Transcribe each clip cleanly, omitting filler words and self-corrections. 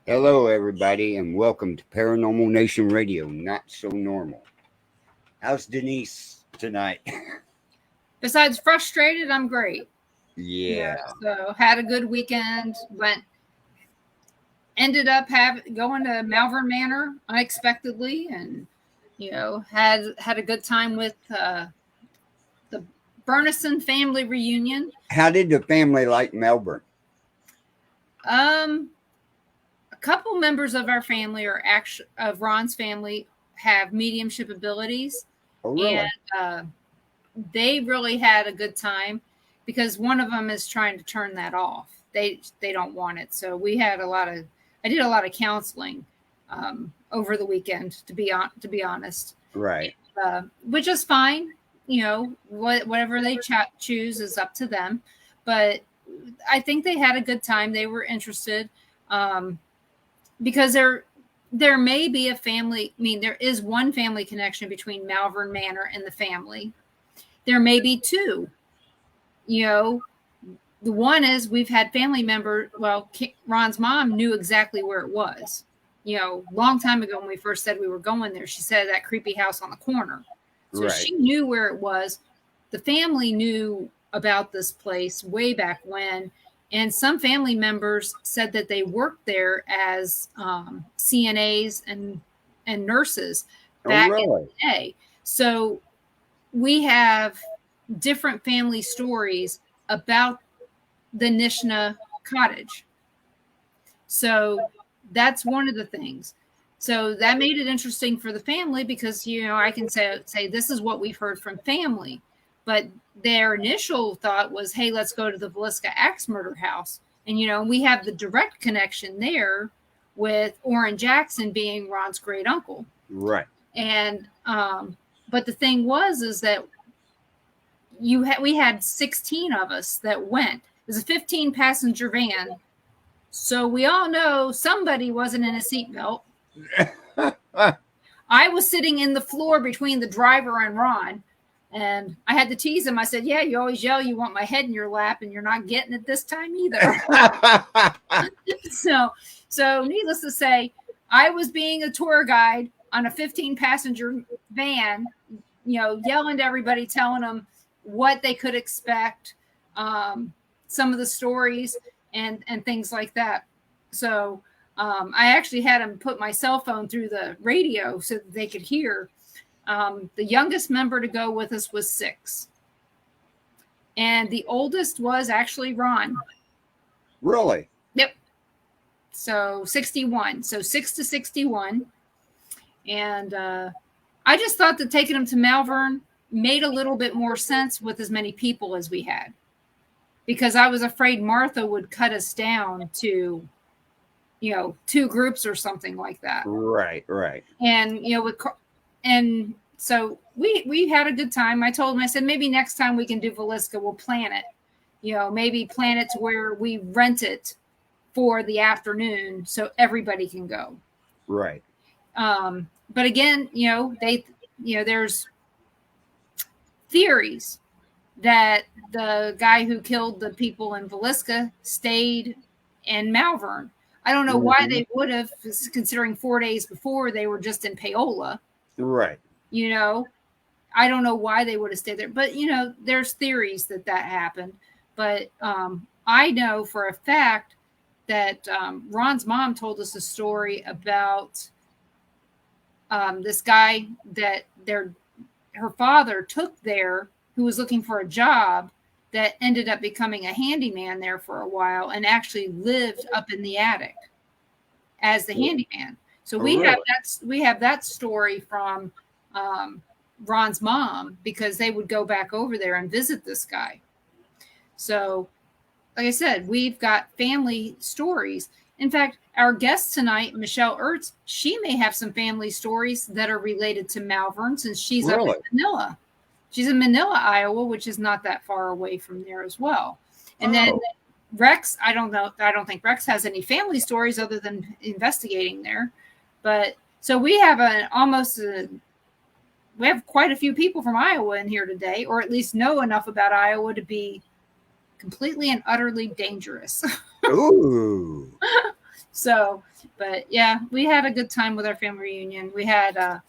Hello, everybody, and welcome to Paranormal Nation Radio. Not so normal. How's Denise tonight? Besides frustrated, I'm great. Yeah. So had a good weekend. Ended up going to Malvern Manor unexpectedly, and had a good time with the Burnison family reunion. How did the family like Melbourne? A couple members of our family of Ron's family have mediumship abilities, Oh, really? and they really had a good time because one of them is trying to turn that off. They don't want it. So I did a lot of counseling over the weekend, to be honest. Right. Which is fine. Whatever they choose is up to them. But I think they had a good time. They were interested because there may be a family. I mean, there is one family connection between Malvern Manor and the family. There may be two. The one is we've had family members. Well, Ron's mom knew exactly where it was. Long time ago when we first said we were going there, she said that creepy house on the corner. So Right. she knew where it was. The family knew about this place way back when. And some family members said that they worked there as CNAs and nurses back in the day. So we have different family stories about the Nishna cottage. So that's one of the things. So that made it interesting for the family because, I can say this is what we've heard from family. But their initial thought was, hey, let's go to the Villisca Axe Murder House. And, we have the direct connection there with Orrin Jackson being Ron's great uncle. Right. And, but the thing is that we had 16 of us that went. It was a 15-passenger van. So we all know somebody wasn't in a seatbelt. I was sitting in the floor between the driver and Ron. And I had to tease him. I said, yeah, you always yell you want my head in your lap, and you're not getting it this time either. So needless to say, I was being a tour guide on a 15-passenger van, yelling to everybody, telling them what they could expect, some of the stories and things like that. So I actually had them put my cell phone through the radio so that they could hear. The youngest member to go with us was 6. And the oldest was actually Ron. Really? Yep. So 61. So 6 to 61. And I just thought that taking them to Malvern made a little bit more sense with as many people as we had. Because I was afraid Martha would cut us down to, 2 groups or something like that. Right. And so we had a good time. I told him, I said, maybe next time we can do Villisca, we'll plan it. Maybe plan it to where we rent it for the afternoon so everybody can go. Right. But again, there's theories that the guy who killed the people in Villisca stayed in Malvern. I don't know why they would have, considering 4 days before they were just in Paola. Right. I don't know why they would have stayed there, but there's theories that happened. But I know for a fact that Ron's mom told us a story about this guy that her father took there, who was looking for a job, that ended up becoming a handyman there for a while and actually lived up in the attic as the handyman. So we have that story from Ron's mom, because they would go back over there and visit this guy. So, like I said, we've got family stories. In fact, our guest tonight, Michelle Ertz, she may have some family stories that are related to Malvern, since she's up in Manila. She's in Manila, Iowa, which is not that far away from there as well. And then Rex, I don't know. I don't think Rex has any family stories other than investigating there. But so we have we have quite a few people from Iowa in here today, or at least know enough about Iowa to be completely and utterly dangerous. Ooh. So, but yeah, we had a good time with our family reunion. We had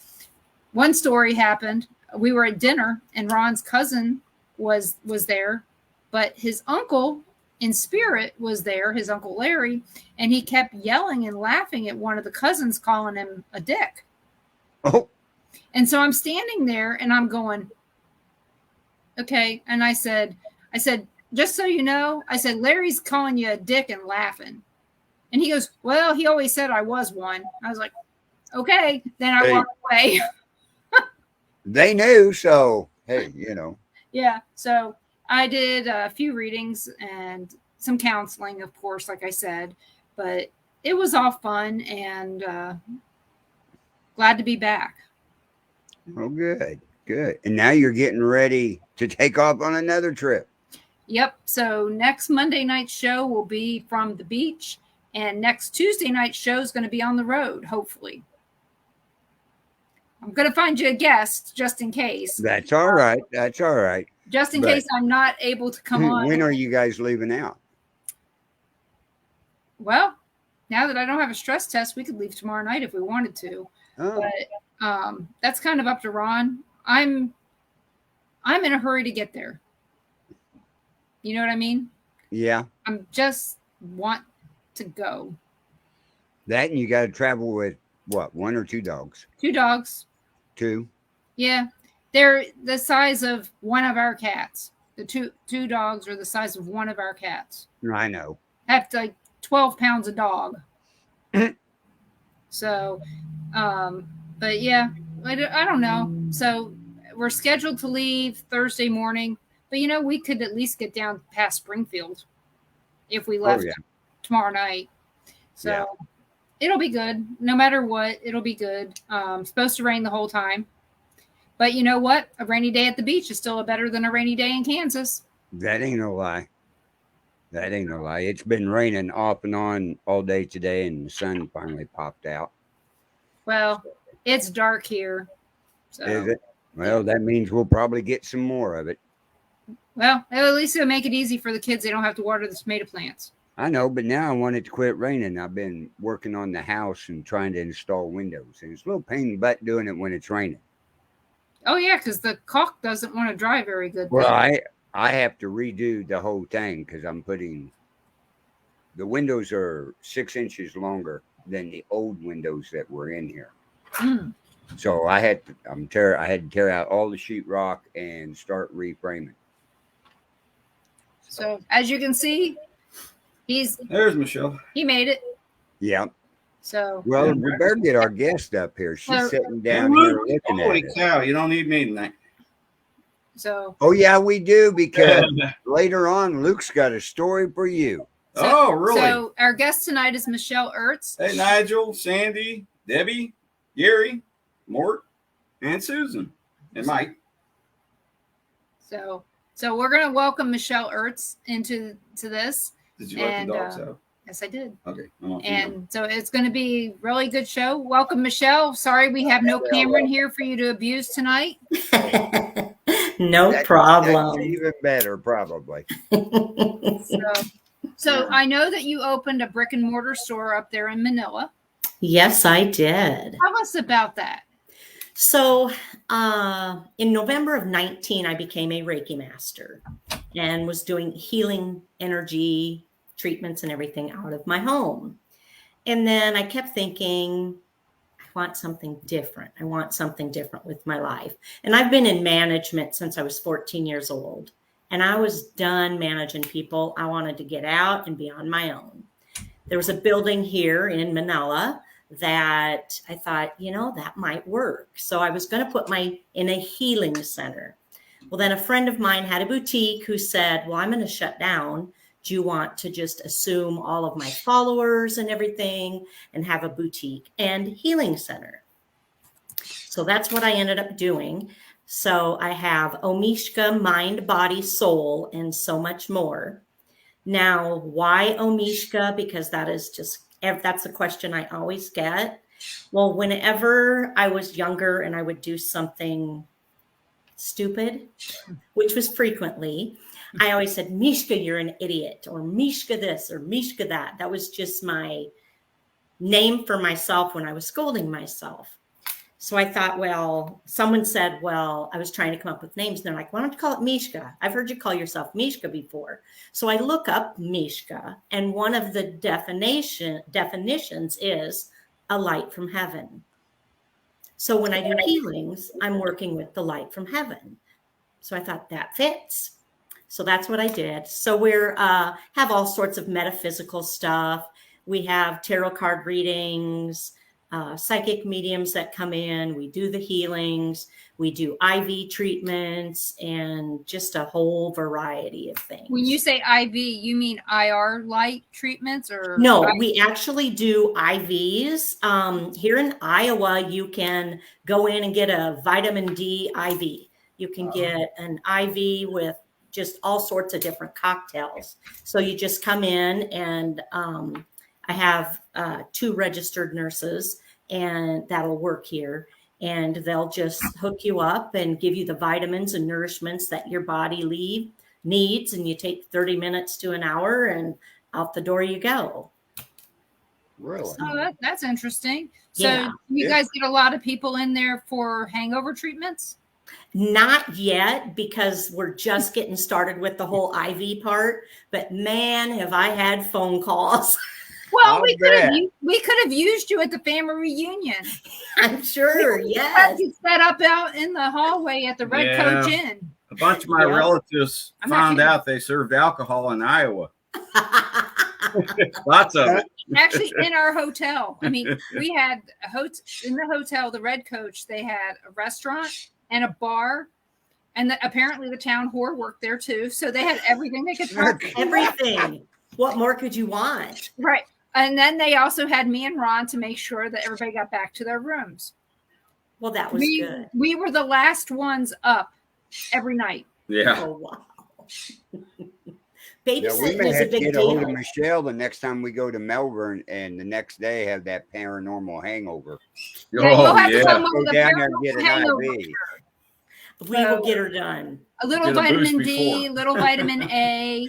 one story happened. We were at dinner, and Ron's cousin was there, but his uncle in spirit was there, his uncle Larry, and he kept yelling and laughing at one of the cousins, calling him a dick. Oh, And so I'm standing there and I'm going, okay. And I said, just so you know, I said, Larry's calling you a dick and laughing. And he goes, well, he always said I was one. I was like, okay. Then I walked away. they knew. So, hey, Yeah. So I did a few readings and some counseling, of course, like I said, but it was all fun and glad to be back. Oh, good. Good. And now you're getting ready to take off on another trip. Yep. So next Monday night show will be from the beach, and next Tuesday night show is going to be on the road, hopefully. I'm going to find you a guest just in case. That's all right. That's all right. Just in case I'm not able to come on. When are you guys leaving out? Well, now that I don't have a stress test, we could leave tomorrow night if we wanted to. Oh. But that's kind of up to Ron. I'm in a hurry to get there. You know what I mean? Yeah. I'm just want to go. That, and you got to travel with what, 1 or 2 dogs? 2 dogs. 2? Yeah. They're the size of one of our cats. The two dogs are the size of one of our cats. I know. That's like 12 pounds a dog. So, but yeah, I don't know. So we're scheduled to leave Thursday morning, but we could at least get down past Springfield if we left tomorrow night. So it'll be good. No matter what, it'll be good. Supposed to rain the whole time. But you know what? A rainy day at the beach is still better than a rainy day in Kansas. That ain't no lie. That ain't no lie. It's been raining off and on all day today, and the sun finally popped out. Well, it's dark here. So. Is it? Well, that means we'll probably get some more of it. Well, at least it'll make it easy for the kids. They don't have to water the tomato plants. I know, but now I want it to quit raining. I've been working on the house and trying to install windows, and it's a little pain in the butt doing it when it's raining. Oh, yeah, because the caulk doesn't want to dry very good. Well, I have to redo the whole thing because I'm putting the windows are 6 inches longer than the old windows that were in here. So I had to tear out all the sheetrock and start reframing. So as you can see, there's Michelle. He made it. Yeah. So well, we better get our guest up here. She's sitting down here looking at it. Cow, you don't need me tonight. So. Oh yeah, we do, because later on, Luke's got a story for you. Oh, really? So our guest tonight is Michelle Ertz. Hey, Nigel, Sandy, Debbie, Gary, Mort, and Susan, and Mike. So we're gonna welcome Michelle Ertz into this. Did you let the dogs out? Yes, I did. Okay. And so it's going to be a really good show. Welcome, Michelle. Sorry we have no Cameron here for you to abuse tonight. No problem. That's even better, probably. So I know that you opened a brick and mortar store up there in Manila. Yes, I did. Tell us about that. So in November of 19, I became a Reiki master and was doing healing energy treatments and everything out of my home. And then I kept thinking, I want something different. I want something different with my life. And I've been in management since I was 14 years old. And I was done managing people. I wanted to get out and be on my own. There was a building here in Manila that I thought, that might work. So I was going to put in a healing center. Well, then a friend of mine had a boutique who said, well, I'm going to shut down. Do you want to just assume all of my followers and everything and have a boutique and healing center? So that's what I ended up doing. So I have Omishka, mind, body, soul, and so much more. Now, why Omishka? Because that's a question I always get. Well, whenever I was younger and I would do something stupid, which was frequently, I always said, Mishka, you're an idiot, or Mishka this, or Mishka that. That was just my name for myself when I was scolding myself. So I thought, well, someone said, well, I was trying to come up with names. And they're like, why don't you call it Mishka? I've heard you call yourself Mishka before. So I look up Mishka, and one of the definitions is a light from heaven. So when I do healings, I'm working with the light from heaven. So I thought that fits. So that's what I did. So we're have all sorts of metaphysical stuff. We have tarot card readings, psychic mediums that come in. We do the healings. We do IV treatments and just a whole variety of things. When you say IV, you mean IR light treatments or? No, we actually do IVs. Here in Iowa, you can go in and get a vitamin D IV. You can get an IV with just all sorts of different cocktails. So you just come in, and I have 2 registered nurses, and that'll work here. And they'll just hook you up and give you the vitamins and nourishments that your body needs. And you take 30 minutes to an hour, and out the door you go. Really? Oh, that's interesting. So Yeah. you guys get a lot of people in there for hangover treatments? Not yet, because we're just getting started with the whole IV part. But man, have I had phone calls. Well, I'll we bet. could have used you at the family reunion. I'm sure, yes. You set up out in the hallway at the Red Coach Inn. A bunch of my Yeah. relatives I'm not found kidding. out they served alcohol in Iowa. Lots of it. Actually, in our hotel. I mean, we had in the hotel, the Red Coach, they had a restaurant and a bar. And apparently the town whore worked there too. So they had everything they could possibly Everything. What more could you want? Right. And then they also had me and Ron to make sure that everybody got back to their rooms. Well, that was good. We were the last ones up every night. Yeah. Oh, wow. Yeah, we Babysitting may is a have to big get a hold of deal. Michelle the next time we go to Melbourne, and the next day have that paranormal hangover. Yeah, you'll have to yeah. come up Go with a down there and paranormal get an hangover. IV. We will get her done. A little Get a vitamin boost D, before. little vitamin A,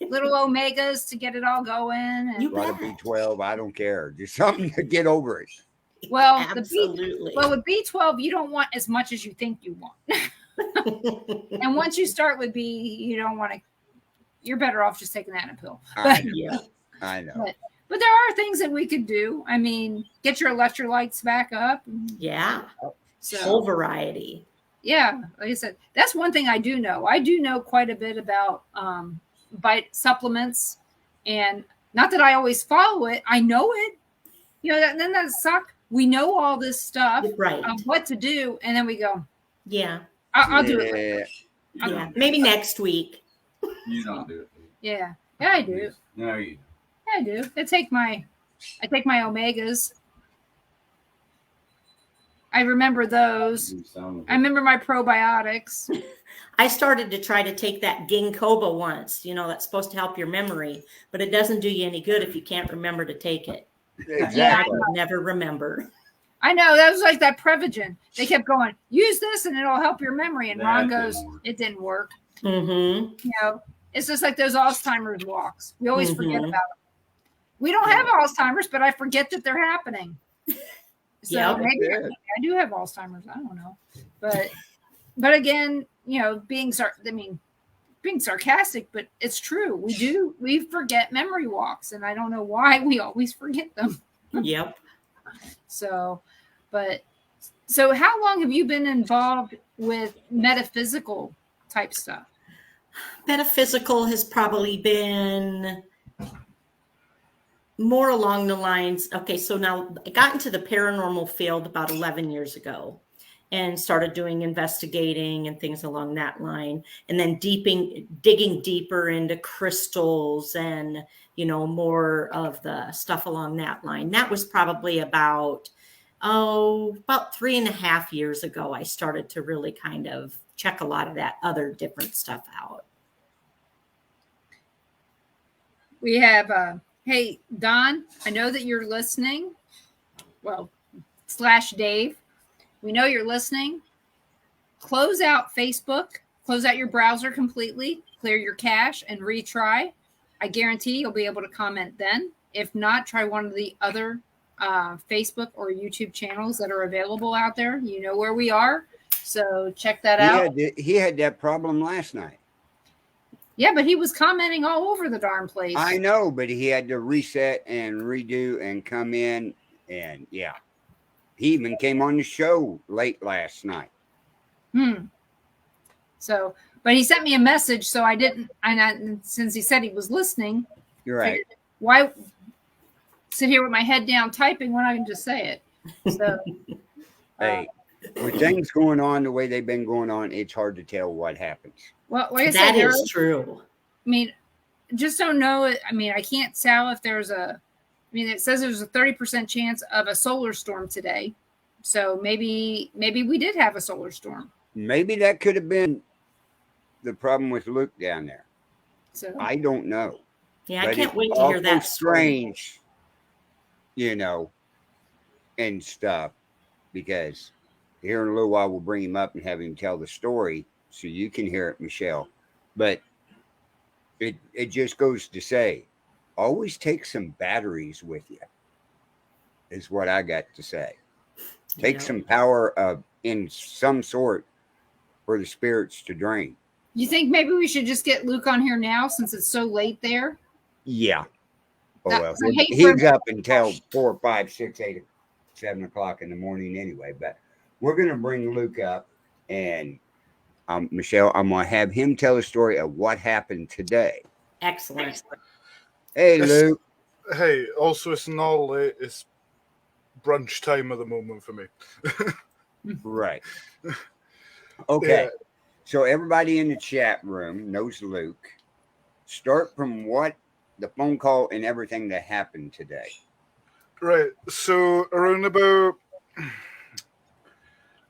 little omegas to get it all going. And, You A lot of bet. B12, I don't care. Just something to get over it. well, Absolutely. with B12, you don't want as much as you think you want. And once you start with B, you don't want to. You're better off just taking that in a pill. I know. Yeah. I know. But there are things that we could do. I mean, get your electrolytes back up. Yeah. So Whole variety. yeah, like I said, that's one thing I do know. I do know quite a bit about supplements, and not that I always follow it. I know it. You know, then that suck. We know all this stuff Right. of what to do, and then we go, Yeah. I'll do it later. Yeah. I'll- Yeah. Maybe next week. You don't do it. Yeah, I do. No, you. Yeah, I do. I take my omegas. I remember those. I remember my probiotics. I started to try to take that ginkgo once. You know, that's supposed to help your memory, but it doesn't do you any good if you can't remember to take it. Exactly. I never remember. I know that was like that Prevagen. They kept going, use this and it'll help your memory. And Ron That goes, didn't work. it didn't work. Mm-hmm. You know, it's just like those Alzheimer's walks. We always forget Mhm. about them. We don't have Alzheimer's, but I forget that they're happening. So Yeah, maybe that's it. I do have Alzheimer's. I don't know, but again, you know, being sarcastic, but it's true. We forget memory walks, and I don't know why we always forget them. Yep. So how long have you been involved with metaphysical type stuff? Metaphysical has probably been more along the lines. Okay, so now I got into the paranormal field about 11 years ago and started doing investigating and things along that line. And then digging deeper into crystals and, you know, more of the stuff along that line. That was probably about 3.5 years ago. I started to really kind of check a lot of that other different stuff out. We have, hey, Don, I know that you're listening. Well, / Dave, we know you're listening. Close out Facebook, close out your browser completely, clear your cache, and retry. I guarantee you'll be able to comment then. If not, try one of the other Facebook or YouTube channels that are available out there. You know where we are. So check that He out. he had that problem last night. Yeah, but he was commenting all over the darn place. I know, but he had to reset and redo and come in. And yeah, he even came on the show late last night. So, but he sent me a message, so I didn't. Since he said he was listening, You're right. Why sit here with my head down typing when I can just say it? So, Hey, with things going on the way they've been going on, it's hard to tell what happens. Well, like I said, That is true. I mean, just don't know. I mean, I can't tell if there's a. I mean, it says there's a 30% chance of a solar storm today. So maybe we did have a solar storm. Maybe that could have been the problem with Luke down there. So I don't know. Yeah, I But can't it's wait to hear that story. strange, you know, and stuff, because here in a little while we'll bring him up and have him tell the story so you can hear it, Michelle. But it just goes to say, always take some batteries with you, is what I got to say. Take some power in some sort for the spirits to drain. you think maybe we should just get Luke on here now since it's so late there? Yeah. Oh, well, I hate he's up until 4, 5, 6, 8, 7 o'clock in the morning anyway. But we're going to bring Luke up. And Michelle, I'm going to have him tell a story of what happened today. Excellent. Hey, Luke. Hey, also, it's not late. It's brunch time at the moment for me. Right. Okay. Yeah. So everybody in the chat room knows Luke. Start from what the phone call and everything that happened today. Right. So around about,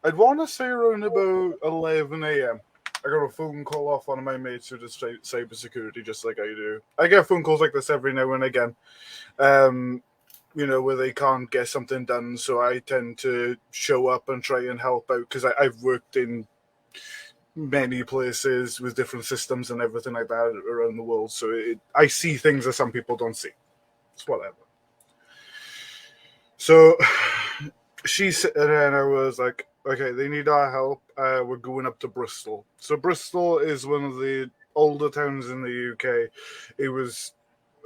I'd want to say around about 11 a.m. I got a phone call off one of my mates who does cybersecurity, just like I do. I get phone calls like this every now and again, you know, where they can't get something done. So I tend to show up and try and help out because I've worked in many places with different systems and everything like that around the world. So I see things that some people don't see. It's whatever. So and then I was like, okay, they need our help. We're going up to Bristol. So Bristol is one of the older towns in the UK. It was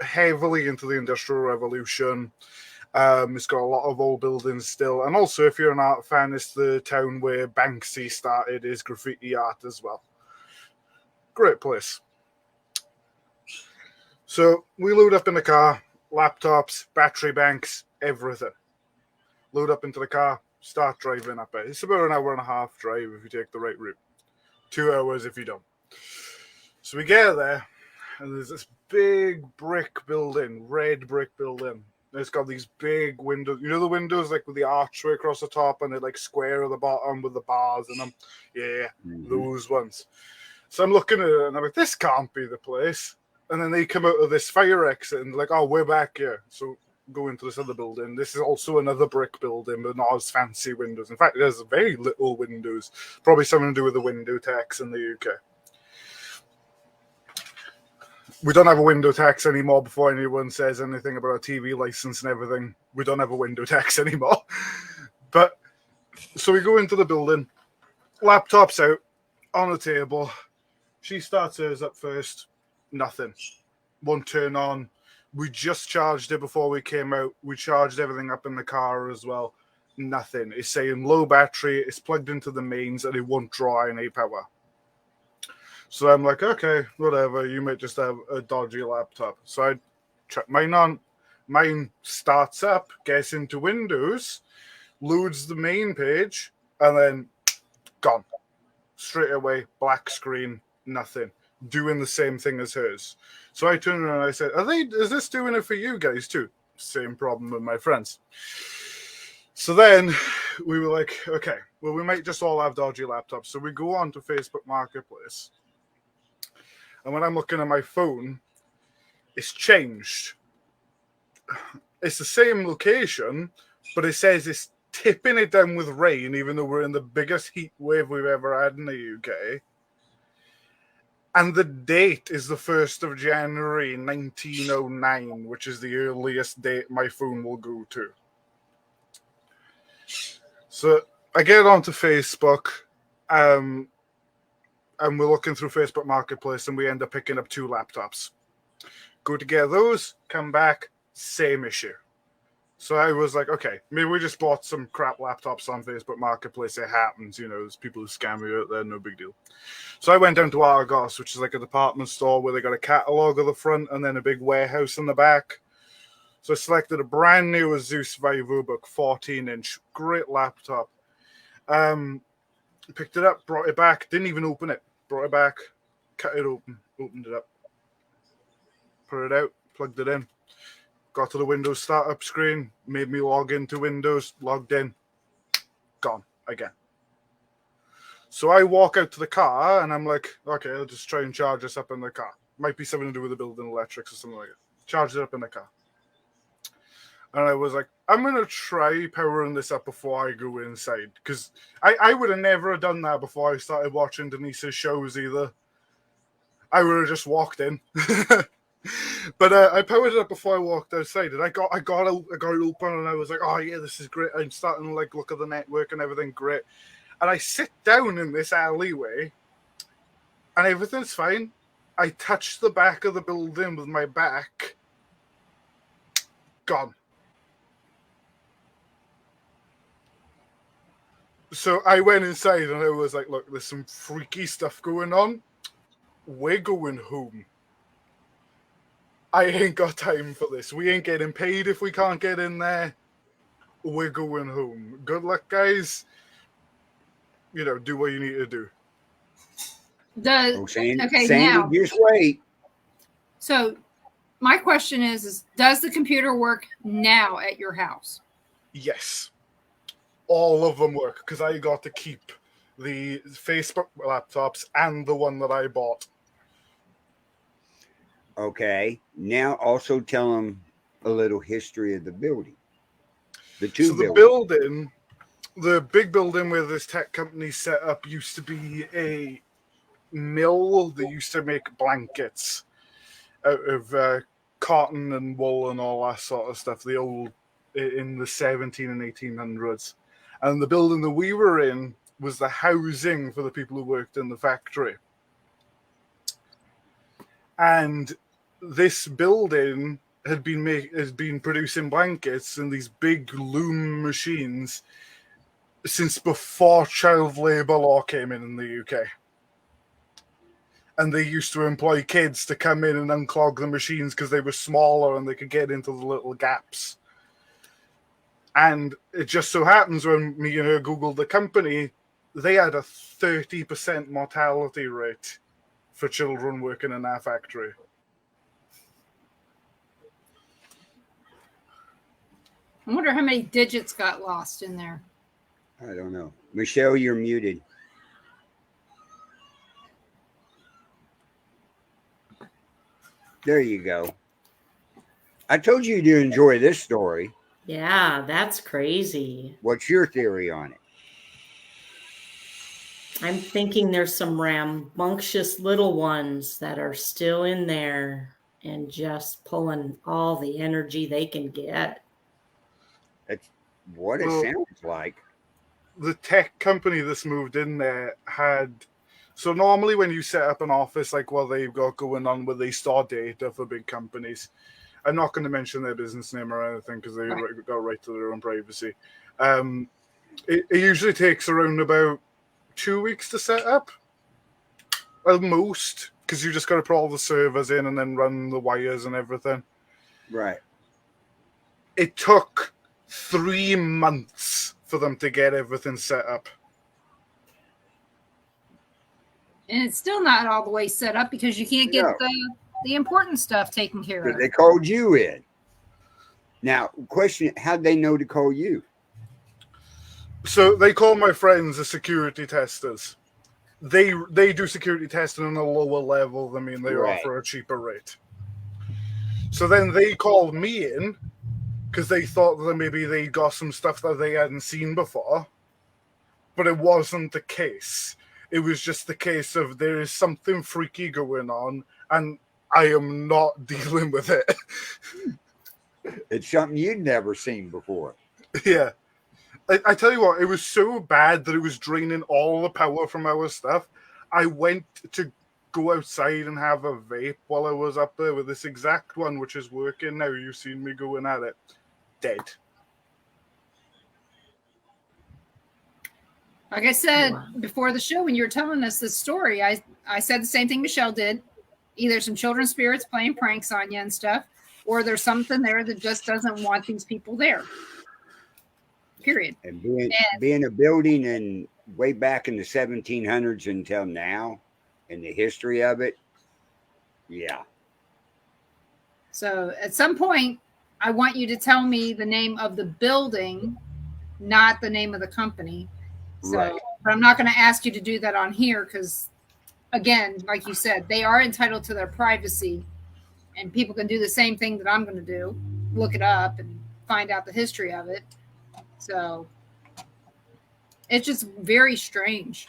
heavily into the Industrial Revolution. It's got a lot of old buildings still. And also, if you're an art fan, it's the town where Banksy started his graffiti art as well. Great place. So we load up in the car, laptops, battery banks, everything. Load up into the car, start driving up it. It's about an hour and a half drive if you take the right route. 2 hours if you don't. So we get there, and there's this big brick building, red brick building. It's got these big windows. You know the windows like with the archway across the top and they're like square at the bottom with the bars in them? Yeah, those ones. So I'm looking at it and I'm like, this can't be the place. And then they come out of this fire exit and they're like, oh, we're back here. So go into this other building. This is also another brick building, but not as fancy windows. In fact, it has very little windows. Probably something to do with the window tax in the UK. We don't have a window tax anymore before anyone says anything about a TV license and everything. We don't have a window tax anymore. But, so we go into the building. Laptop's out on the table. She starts hers up first. Nothing. Won't turn on. We just charged it before we came out. We charged everything up in the car as well. Nothing. It's saying low battery. It's plugged into the mains and it won't draw any power. So I'm like, okay, whatever. You might just have a dodgy laptop. So I check mine on. Mine starts up, gets into Windows, loads the main page, and then gone. Straight away, black screen, nothing. Doing the same thing as hers. So I turned around and I said, is this doing it for you guys too? Same problem with my friends. So then we were like, okay, well, we might just all have dodgy laptops. So we go on to Facebook Marketplace. And when I'm looking at my phone, it's changed. It's the same location, but it says it's tipping it down with rain, even though we're in the biggest heat wave we've ever had in the UK. And the date is the 1st of January, 1909, which is the earliest date my phone will go to. So I get onto Facebook, and we're looking through Facebook Marketplace, and we end up picking up 2 laptops. Go to get those, come back, same issue. So I was like, okay, maybe we just bought some crap laptops on Facebook Marketplace. It happens, there's people who scam you out there, no big deal. So I went down to Argos, which is like a department store where they got a catalog at the front and then a big warehouse in the back. So I selected a brand new Asus VivoBook 14-inch, great laptop. Picked it up, brought it back, didn't even open it. Brought it back, cut it open, opened it up, put it out, plugged it in. Got to the Windows startup screen, made me log into Windows, logged in, gone again. So I walk out to the car and I'm like, okay, I'll just try and charge this up in the car. Might be something to do with the building electrics or something like that. Charge it up in the car. And I was like, I'm going to try powering this up before I go inside. Because I would have never done that before I started watching Denise's shows either. I would have just walked in. But I powered it up before I walked outside, and I got it open, and I was like, "Oh yeah, this is great." I'm starting to look at the network and everything, great. And I sit down in this alleyway, and everything's fine. I touch the back of the building with my back. Gone. So I went inside, and I was like, "Look, there's some freaky stuff going on. We're going home. I ain't got time for this. We ain't getting paid if we can't get in there. We're going home. Good luck, guys. Do what you need to do." Okay, Sandy, now, just wait. so my question is does the computer work now at your house? Yes. All of them work, because I got to keep the Facebook laptops and the one that I bought. Okay. Now also tell them a little history of the building. The big building where this tech company set up used to be a mill that used to make blankets out of cotton and wool and all that sort of stuff. The old, in the 17 and 1800s. And the building that we were in was the housing for the people who worked in the factory. And this building has been producing blankets in these big loom machines since before child labor law came in the UK. And they used to employ kids to come in and unclog the machines because they were smaller and they could get into the little gaps. And it just so happens when me and her Googled the company, they had a 30% mortality rate for children working in our factory. I wonder how many digits got lost in there. I don't know. Michelle, you're muted. There you go. I told you to enjoy this story. Yeah, that's crazy. What's your theory on it? I'm thinking there's some rambunctious little ones that are still in there and just pulling all the energy they can get. That's what it sounds like. The tech company that's moved in there had... So normally when you set up an office like what they've got going on where they store data for big companies, I'm not going to mention their business name or anything because they got right to their own privacy. It usually takes around about 2 weeks to set up, at most, because you just got to put all the servers in and then run the wires and everything. Right. It took 3 months for them to get everything set up. And it's still not all the way set up because you can't get the important stuff taken care of. They called you in. Now, question, how'd they know to call you? So they call my friends the security testers. They do security testing on a lower level than me, and they offer a cheaper rate. So then they called me in because they thought that maybe they got some stuff that they hadn't seen before. But it wasn't the case. It was just the case of there is something freaky going on, and I am not dealing with it. It's something you'd never seen before. Yeah. I tell you what, it was so bad that it was draining all the power from our stuff. I went to go outside and have a vape while I was up there with this exact one, which is working now. You've seen me going at it. Dead. Like I said Wow. before the show, when you were telling us this story, I said the same thing Michelle did. Either some children's spirits playing pranks on you and stuff, or there's something there that just doesn't want these people there. Period. And being a building and way back in the 1700s until now, and the history of it, yeah. So at some point, I want you to tell me the name of the building, not the name of the company. So, Right. but I'm not going to ask you to do that on here because, again, like you said, they are entitled to their privacy, and people can do the same thing that I'm going to do, look it up and find out the history of it. So it's just very strange.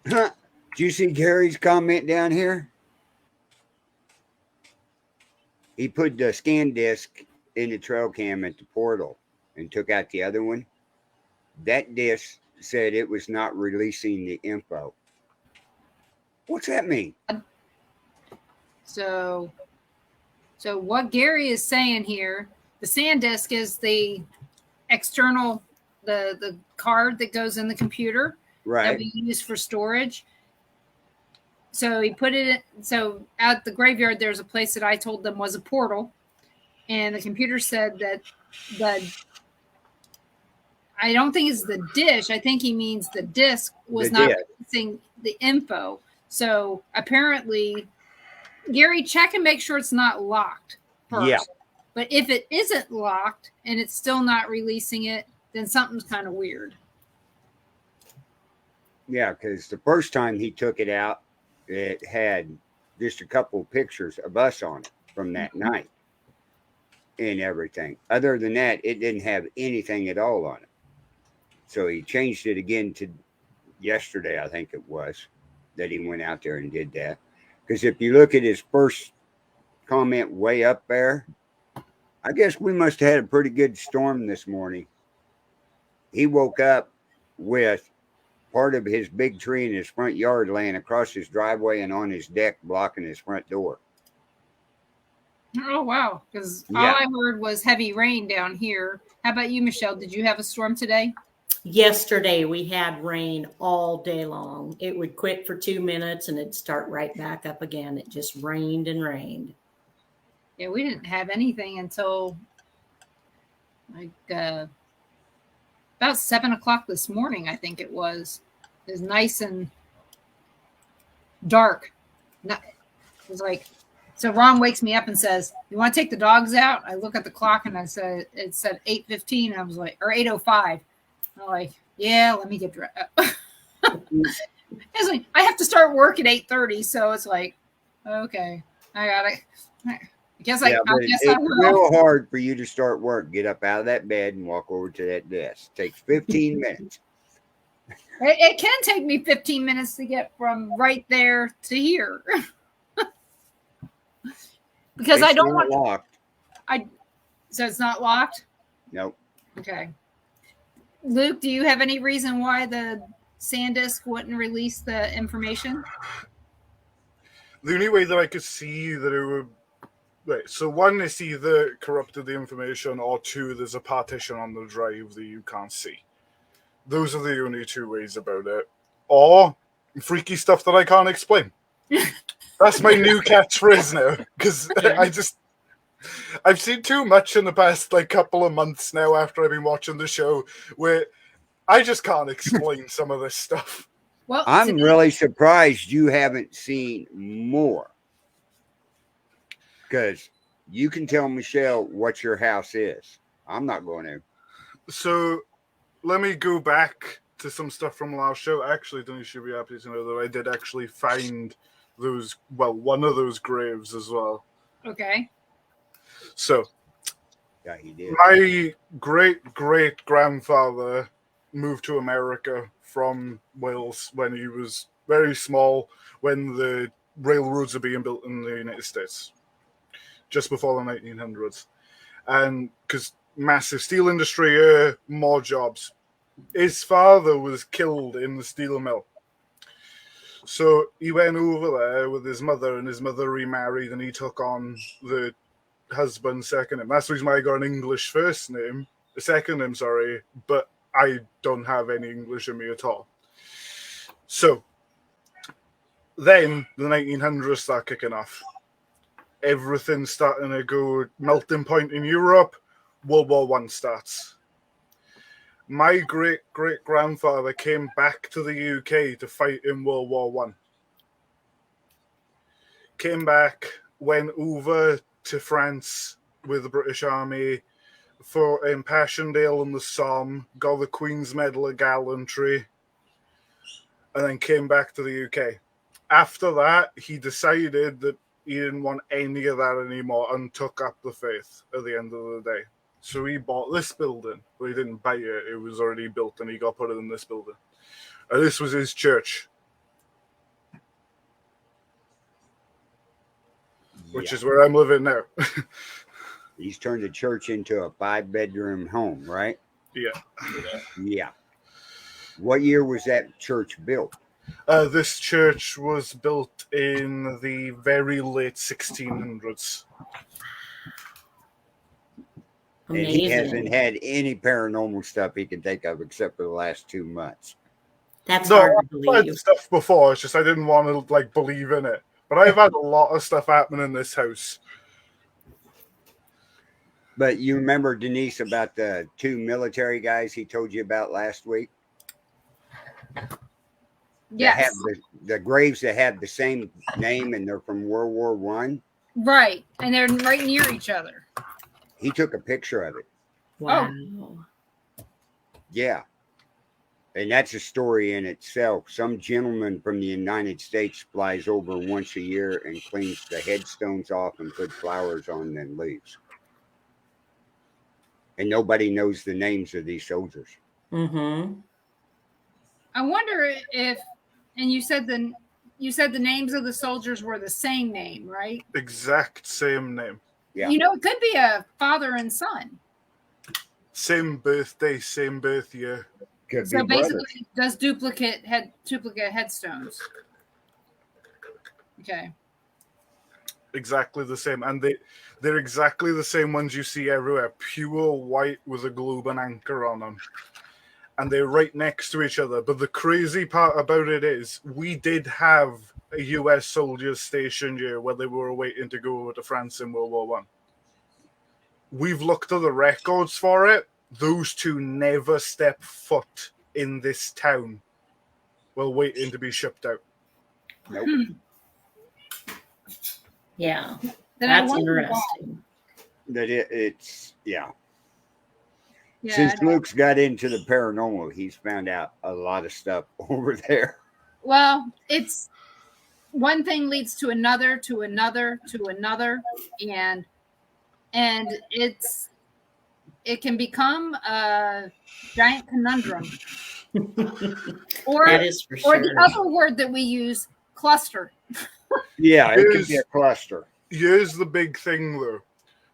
Did you see Gary's comment down here? He put the scan disc in the trail cam at the portal and took out the other one. That disc said it was not releasing the info. What's that mean? So what Gary is saying here, the SanDisk is the external, the card that goes in the computer that Right. we use for storage. So he put it in, so at the graveyard, there's a place that I told them was a portal, and the computer said that I don't think it's the dish. I think he means the disk was The not disk. releasing the info. So apparently, Gary, check and make sure it's not locked first. Yeah. But if it isn't locked and it's still not releasing it, then something's kind of weird. Yeah, because the first time he took it out, it had just a couple pictures of us on it from that night and everything. Other than that, it didn't have anything at all on it. So he changed it again to yesterday, I think it was, that he went out there and did that. Because if you look at his first comment way up there, I guess we must have had a pretty good storm this morning. He woke up with part of his big tree in his front yard laying across his driveway and on his deck blocking his front door. Oh, wow. Because all Yeah. I heard was heavy rain down here. How about you, Michelle? Did you have a storm today? Yesterday we had rain all day long. It would quit for 2 minutes and it'd start right back up again. It just rained and rained. Yeah, we didn't have anything until like about 7 o'clock this morning, I think it was. It was nice and dark. It was like, so Ron wakes me up and says, "You want to take the dogs out?" I look at the clock and it said 8:15. I was like, or 8:05. I'm like, yeah, let me get dressed. It's like, I have to start work at 8:30. So it's like, okay, I got it. I guess I but guess it's I will. real hard for you to start work. Get up out of that bed and walk over to that desk. Takes 15 minutes. It can take me 15 minutes to get from right there to here. Because It's I don't not want locked. so it's not locked? Nope. Okay. Luke, do you have any reason why the SanDisk wouldn't release the information? The only way that I could see that it would. Right, so one, it's either corrupted the information, or two, there's a partition on the drive that you can't see. Those are the only two ways about it. Or freaky stuff that I can't explain. That's my new catchphrase now, because I've seen too much in the past couple of months now after I've been watching the show where I just can't explain some of this stuff. Well, I'm really surprised you haven't seen more. Because you can tell Michelle what your house is. I'm not going to. So let me go back to some stuff from last show. Actually, Denise should be happy to know that I did actually find one of those graves as well. okay. So Yeah, he did. my great-great-grandfather moved to America from Wales when he was very small, when the railroads were being built in the United States, just before the 1900s. And because massive steel industry here, more jobs. His father was killed in the steel mill. So he went over there with his mother, and his mother remarried, and he took on the husband's second name. That's the reason why I got an English first name, a second name, sorry, but I don't have any English in me at all. So then the 1900s start kicking off. Everything's starting to go melting point in Europe. World War One starts. My great-great-grandfather came back to the UK to fight in World War One. Came back, went over to France with the British Army, fought in Passchendaele and the Somme, got the Queen's Medal of Gallantry, and then came back to the UK. After that, he decided that he didn't want any of that anymore and took up the faith at the end of the day. So he bought this building. Well, he didn't buy it. It was already built, and he got put in this building. And this was his church, which is where I'm living now. He's turned the church into a 5-bedroom home, right? Yeah. Yeah. What year was that church built? This church was built in the very late 1600s. And he hasn't had any paranormal stuff he can think of except for the last 2 months. That's No, hard to I've had believe. stuff before. It's just I didn't want to believe in it. But I've had a lot of stuff happening in this house. But you remember, Denise, about the 2 military guys he told you about last week? Yes. That have the graves that have the same name and they're from World War One. Right. And they're right near each other. He took a picture of it. Wow. Yeah. And that's a story in itself. Some gentleman from the United States flies over once a year and cleans the headstones off and puts flowers on and leaves. And nobody knows the names of these soldiers. Mm-hmm. I wonder if, and you said the names of the soldiers were the same name, right? Exact same name. Yeah. You know, it could be a father and son. Same birthday, same birth year. Could So be brothers. basically, does duplicate headstones. Okay. Exactly the same. And they're exactly the same ones you see everywhere. Pure white with a globe and anchor on them. And they're right next to each other. But the crazy part about it is we did have a US soldiers stationed here where they were waiting to go over to France in World War One. We've looked at the records for it. Those two never step foot in this town while waiting to be shipped out. Nope. Yeah. Then I That's wonder why. interesting. That it's yeah. Yeah, Since Luke's got into the paranormal, he's found out a lot of stuff over there. well, it's one thing leads to another, to another, to another, and it can become a giant conundrum. Or That is for or sure. the other word that we use, cluster. Yeah, it could be a cluster. Here's the big thing, though.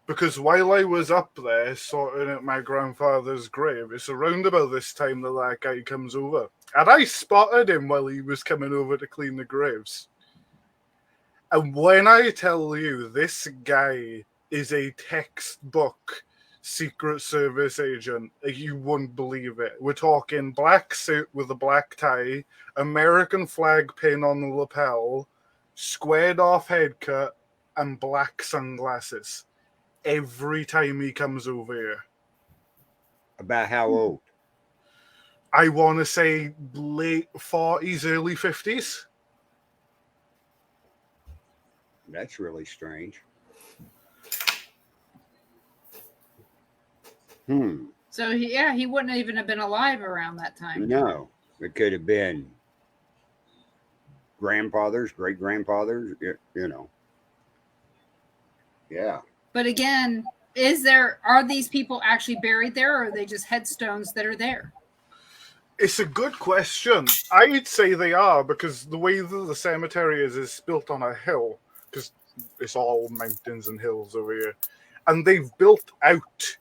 Because while I was up there sorting out my grandfather's grave, it's around about this time that guy comes over. And I spotted him while he was coming over to clean the graves. And when I tell you this guy is a textbook Secret Service agent, you wouldn't believe it. We're talking black suit with a black tie, American flag pin on the lapel, squared off head cut, and black sunglasses. Every time he comes over here. About how old? I want to say late 40s, early 50s. That's really strange. So he wouldn't even have been alive around that time. No, it could have been grandfathers, great grandfathers, you know. Yeah. But again, are these people actually buried there, or are they just headstones that are there? It's a good question. I'd say they are, because the way that the cemetery is built on a hill, because it's all mountains and hills over here. And they've built out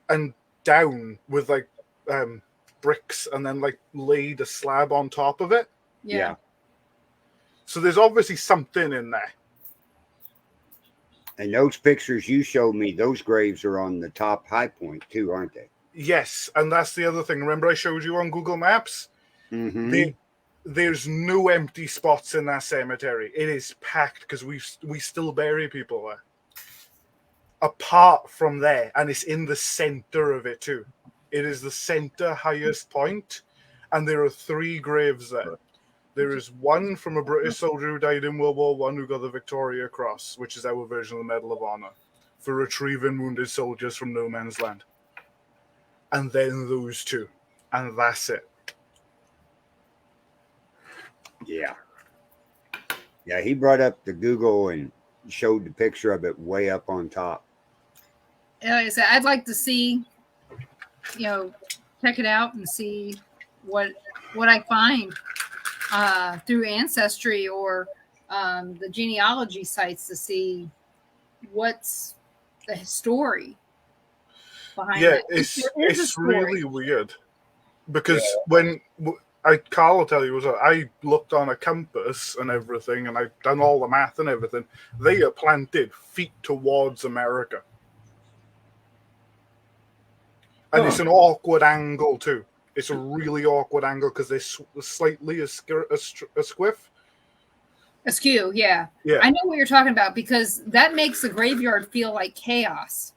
and down with like bricks, and then like laid a slab on top of it. Yeah. So there's obviously something in there. And those pictures you showed me, those graves are on the top high point too, aren't they? Yes, and that's the other thing. Remember I showed you on Google Maps? Mm-hmm. There's no empty spots in that cemetery. It is packed because we still bury people there. Apart from there, and it's in the center of it too. It is the center highest point, and there are 3 graves there. There is one from a British soldier who died in World War One who got the Victoria Cross, which is our version of the Medal of Honor, for retrieving wounded soldiers from no man's land. And then those 2, and that's it. Yeah. Yeah, he brought up the Google and showed the picture of it way up on top. Like I said, I'd like to see, check it out and see what I find through Ancestry or the genealogy sites to see what's the story behind it. It's really weird because when Carl will tell you, I looked on a compass and everything, and I've done all the math and everything. They are planted feet towards America. And it's an awkward angle too. It's a really awkward angle because they're slightly askew. Askew, yeah. I know what you're talking about, because that makes the graveyard feel like chaos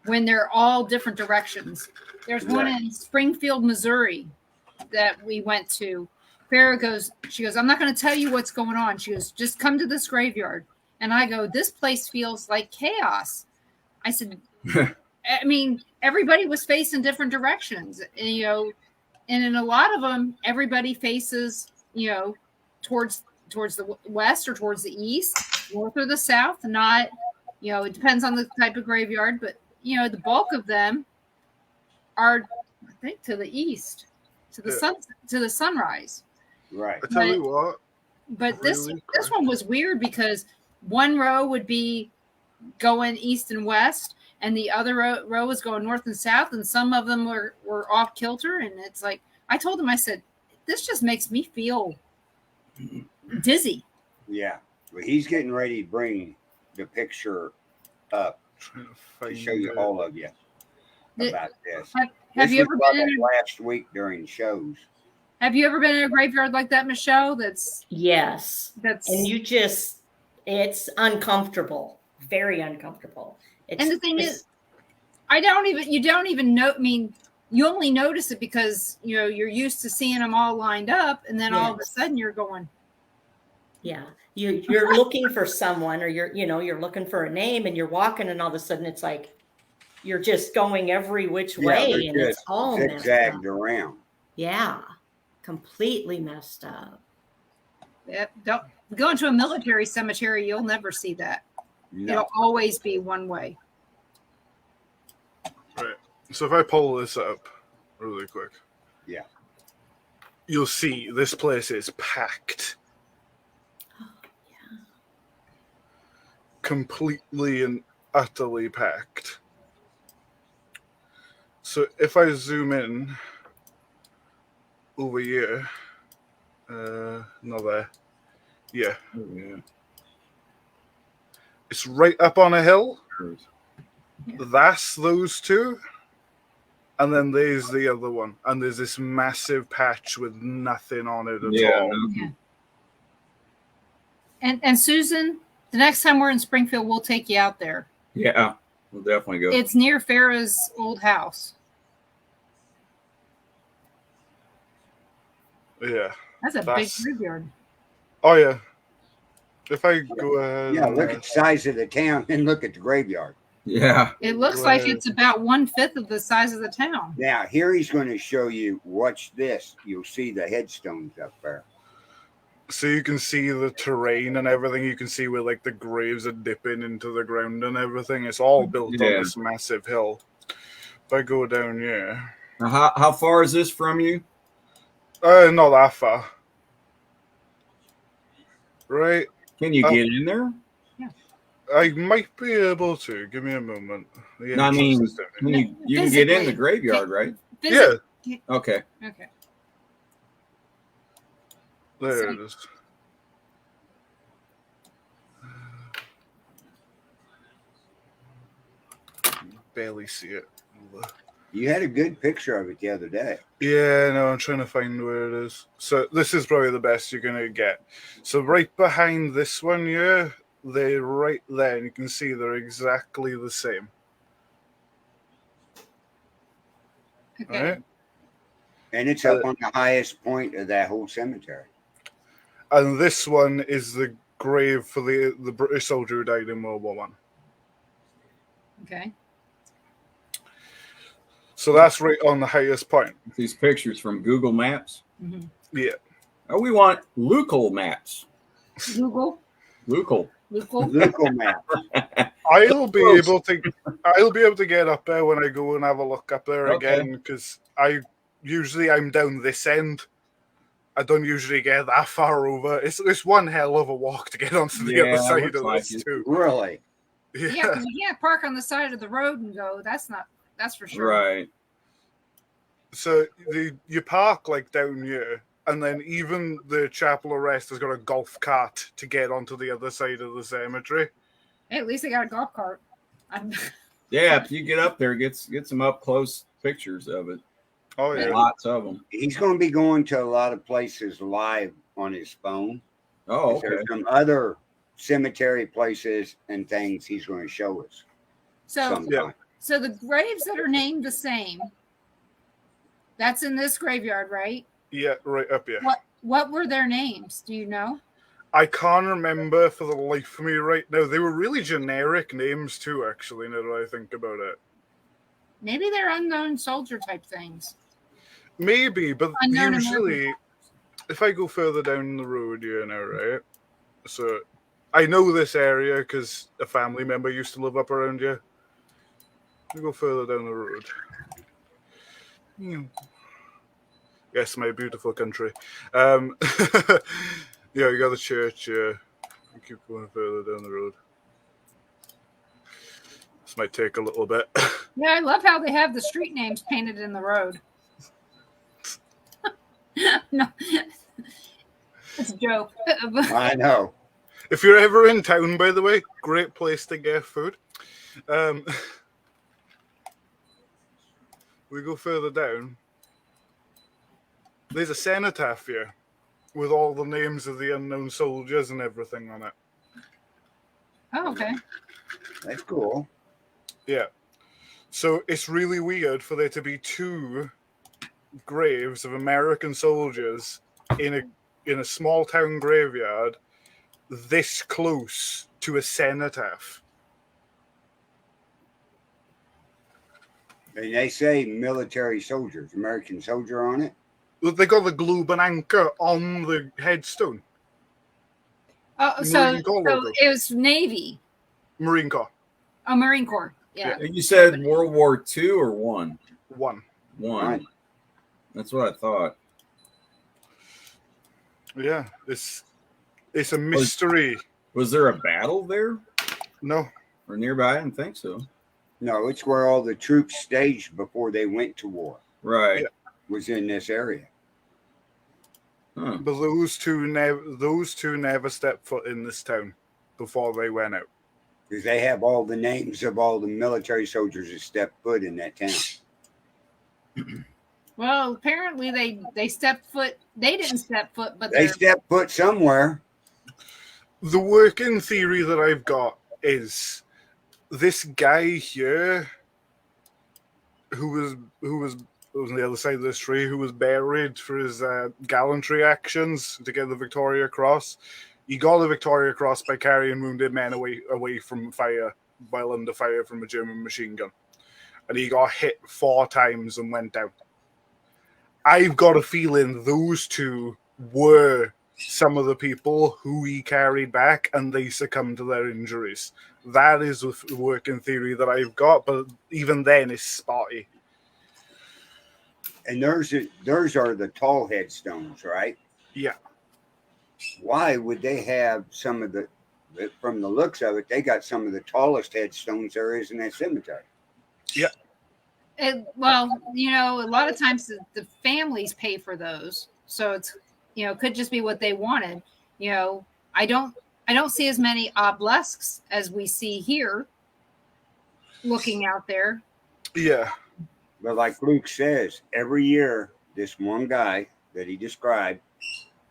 when they're all different directions. There's one in Springfield, Missouri that we went to. Farrah she goes, I'm not going to tell you what's going on. She goes, just come to this graveyard. And I go, this place feels like chaos. I said, I mean, everybody was facing different directions, and in a lot of them, everybody faces, towards the west or towards the east, north or the south. Not, it depends on the type of graveyard, but the bulk of them are, I think, to the east, to the sun, to the sunrise. Right. I tell you what. But this one was weird because one row would be going east and west, and the other row was going north and south, and some of them were off kilter. And it's like, I told him, I said, this just makes me feel dizzy. Yeah. Well, he's getting ready to bring the picture up to show you all of you about this. Have you ever been in last week during shows? Have you ever been in a graveyard like that, Michelle? Yes. And it's uncomfortable, very uncomfortable. And the thing is, you don't even know. I mean, you only notice it because you're used to seeing them all lined up, and then all of a sudden you're going. Yeah, you're looking for someone, or you're looking for a name, and you're walking, and all of a sudden it's like you're just going every which way, and it's all zigzagged around. Yeah, completely messed up. Yep. Don't go into a military cemetery. You'll never see that. No. It'll always be one way. Right. So if I pull this up really quick, you'll see this place is packed. Oh, yeah. Completely and utterly packed. So if I zoom in over here, not there. Yeah. It's right up on a hill. That's those 2. And then there's the other one. And there's this massive patch with nothing on it at all. Yeah. And Susan, the next time we're in Springfield, we'll take you out there. Yeah, we'll definitely go. It's near Farrah's old house. Yeah. That's a big graveyard. Oh, yeah. If I go ahead. Yeah, look at the size of the town and look at the graveyard. Yeah. It looks like it's about 1/5 of the size of the town. Now, here he's going to show you, watch this. You'll see the headstones up there. So you can see the terrain and everything. You can see where like the graves are dipping into the ground and everything. It's all built on this massive hill. If I go down here. Now, how far is this from you? Not that far. Right. Can you get in there? Yeah. I might be able to. Give me a moment. The No, I mean, entrance is down when here. you can get in the Physically. graveyard, right? Visit. Okay. Okay. There it is. Barely see it. You had a good picture of it the other day. Yeah, no, I'm trying to find where it is. So this is probably the best you're gonna get. So right behind this one here, they're right there, and you can see they're exactly the same. Okay. Right? And it's up on the highest point of that whole cemetery. And this one is the grave for the British soldier who died in World War One. Okay. So that's right on the highest point. These pictures from Google Maps. Mhm. Yeah. Oh, we want local maps. Google. Local. Local map. I'll be Close. able to get up there when I go and have a look up there Okay. again, because I'm down this end. I don't usually get that far over. It's one hell of a walk to get onto the Yeah, other side looks of like this it. too. Really? Yeah, because you can't park on the side of the road and go. That's for sure. Right. So you park like down here, and then even the Chapel of Rest has got a golf cart to get onto the other side of the cemetery. Hey, at least they got a golf cart. Yeah, if you get up there, get some up close pictures of it. Oh yeah. Lots of them. He's going to be going to a lot of places live on his phone. Oh, okay. There's some other cemetery places and things he's going to show us. So, sometime. so the graves that are named the same, that's in this graveyard, right? Yeah, right up here. What were their names? Do you know? I can't remember for the life of me right now. They were really generic names too, actually, now that I think about it. Maybe they're unknown soldier type things. Maybe, but Unknown usually, if I go further down the road here now, right? So, I know this area because a family member used to live up around here. We go further down the road. Yes, my beautiful country. Yeah, you got the church. We keep going further down the road. This might take a little bit. Yeah, I love how they have the street names painted in the road. No, it's a joke. I know. If you're ever in town, by the way, great place to get food. We go further down. There's a cenotaph here with all the names of the unknown soldiers and everything on it. Oh, okay. That's cool. Yeah. So it's really weird for there to be two graves of American soldiers in a small town graveyard this close to a cenotaph. And they say military soldiers, American soldier on it. They got the globe and anchor on the headstone. Oh, so Marine Corps logo. it was Navy. Marine Corps. Oh, Marine Corps. Yeah. You said World War II or one? One. One. That's what I thought. Yeah, it's a mystery. Was there a battle there No. or nearby? I didn't think so. No, it's where all the troops staged before they went to war. Right. Yeah. Was in this area. Huh. But those two never stepped foot in this town before they went out. Because they have all the names of all the military soldiers that stepped foot in that town. Well, apparently they stepped foot. They didn't step foot, but They stepped foot somewhere. The working theory that I've got is this guy here who was on the other side of this tree, who was buried for his gallantry actions to get the Victoria Cross. He got the Victoria Cross by carrying wounded men away from fire while under fire from a German machine gun. And he got hit 4 times and went down. I've got a feeling those two were some of the people who he carried back and they succumbed to their injuries. That is the working theory that I've got, but even then it's spotty. And theirs are the tall headstones, right? Yeah. Why would they have some of But from the looks of it, they got some of the tallest headstones there is in that cemetery. Well, a lot of times the families pay for those, so it's could just be what they wanted. I don't see as many obelisks as we see here. Looking out there, Yeah. But like Luke says, every year this one guy that he described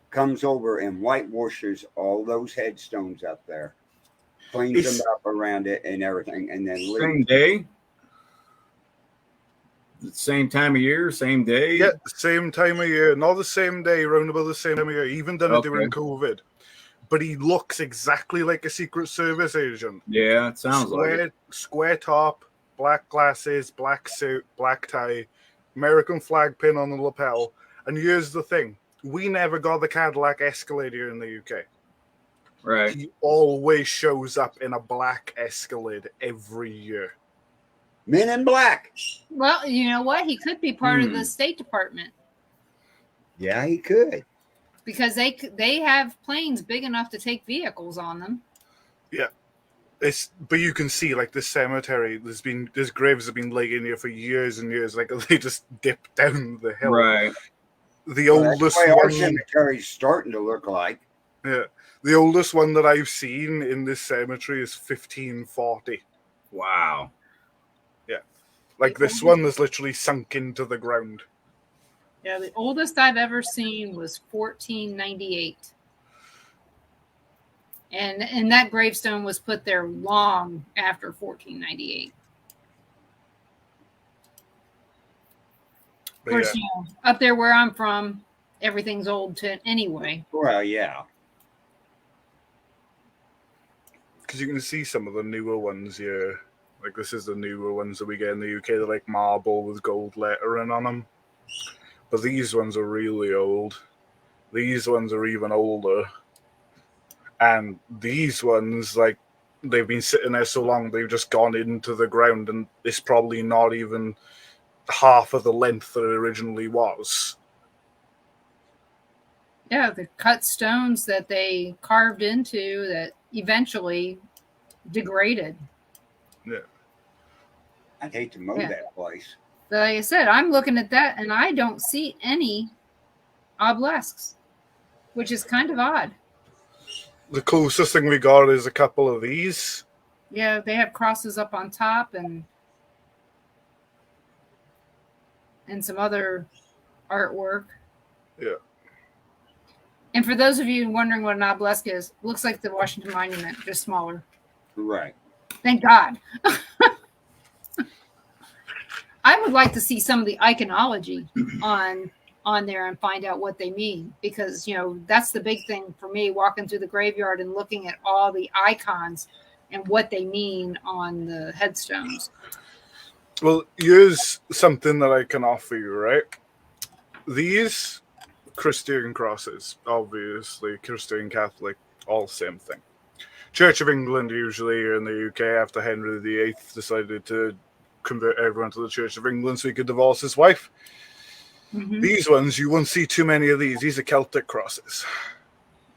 comes over and whitewashes all those headstones up there, cleans them up around it and everything, and then leaves. Same day? The same time of year, same day? Yeah, same time of year. Not the same day, round about the same time of year. Even done it during COVID. But he looks exactly like a Secret Service agent. Yeah, it sounds like it. Square top, black glasses, black suit, black tie, American flag pin on the lapel. And here's the thing. We never got the Cadillac Escalade here in the UK. Right. He always shows up in a black Escalade every year. Men in Black. well, you know what? He could be part of the State Department Yeah, he could. because they have planes big enough to take vehicles on them. Yeah. But you can see, like, this cemetery, there's graves have been laying here for years and years. Like, they just dip down the hill. Right. The Well, oldest that's the way our one, cemetery's starting to look like. yeah, the oldest one that I've seen in this cemetery is 1540. Wow. Like, this one is literally sunk into the ground. Yeah, the oldest I've ever seen was 1498. And that gravestone was put there long after 1498. Of But course, yeah, up there where I'm from, everything's old anyway. Well, yeah. because you can see some of the newer ones here. Like, this is the newer ones that we get in the UK. They're like marble with gold lettering on them. But these ones are really old. These ones are even older. And these ones, like, they've been sitting there so long, they've just gone into the ground, and it's probably not even half of the length that it originally was. Yeah, the cut stones that they carved into that eventually degraded. Yeah. I'd hate to mow that place. But like I said, I'm looking at that and I don't see any obelisks, which is kind of odd. The closest thing we got is a couple of these. Yeah, they have crosses up on top and some other artwork. Yeah. And for those of you wondering what an obelisk is, it looks like the Washington Monument, just smaller. Right. Thank God. I would like to see some of the iconology on there and find out what they mean, because that's the big thing for me, walking through the graveyard and looking at all the icons and what they mean on the headstones. Well, here's something that I can offer you, right? These Christian crosses, obviously, Christian Catholic, all same thing. Church of England, usually here in the UK, after Henry VIII decided to convert everyone to the Church of England so he could divorce his wife. Mm-hmm. These ones, you won't see too many of these. These are Celtic crosses.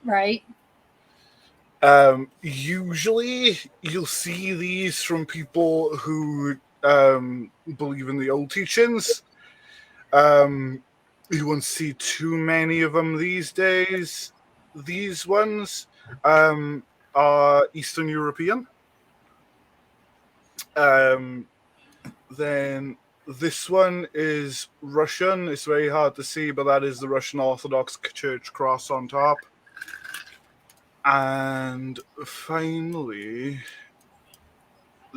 Right. Usually, you'll see these from people who believe in the old teachings. You won't see too many of them these days. These ones are Eastern European. Then this one is Russian. It's very hard to see, but that is the Russian Orthodox Church cross on top. And finally,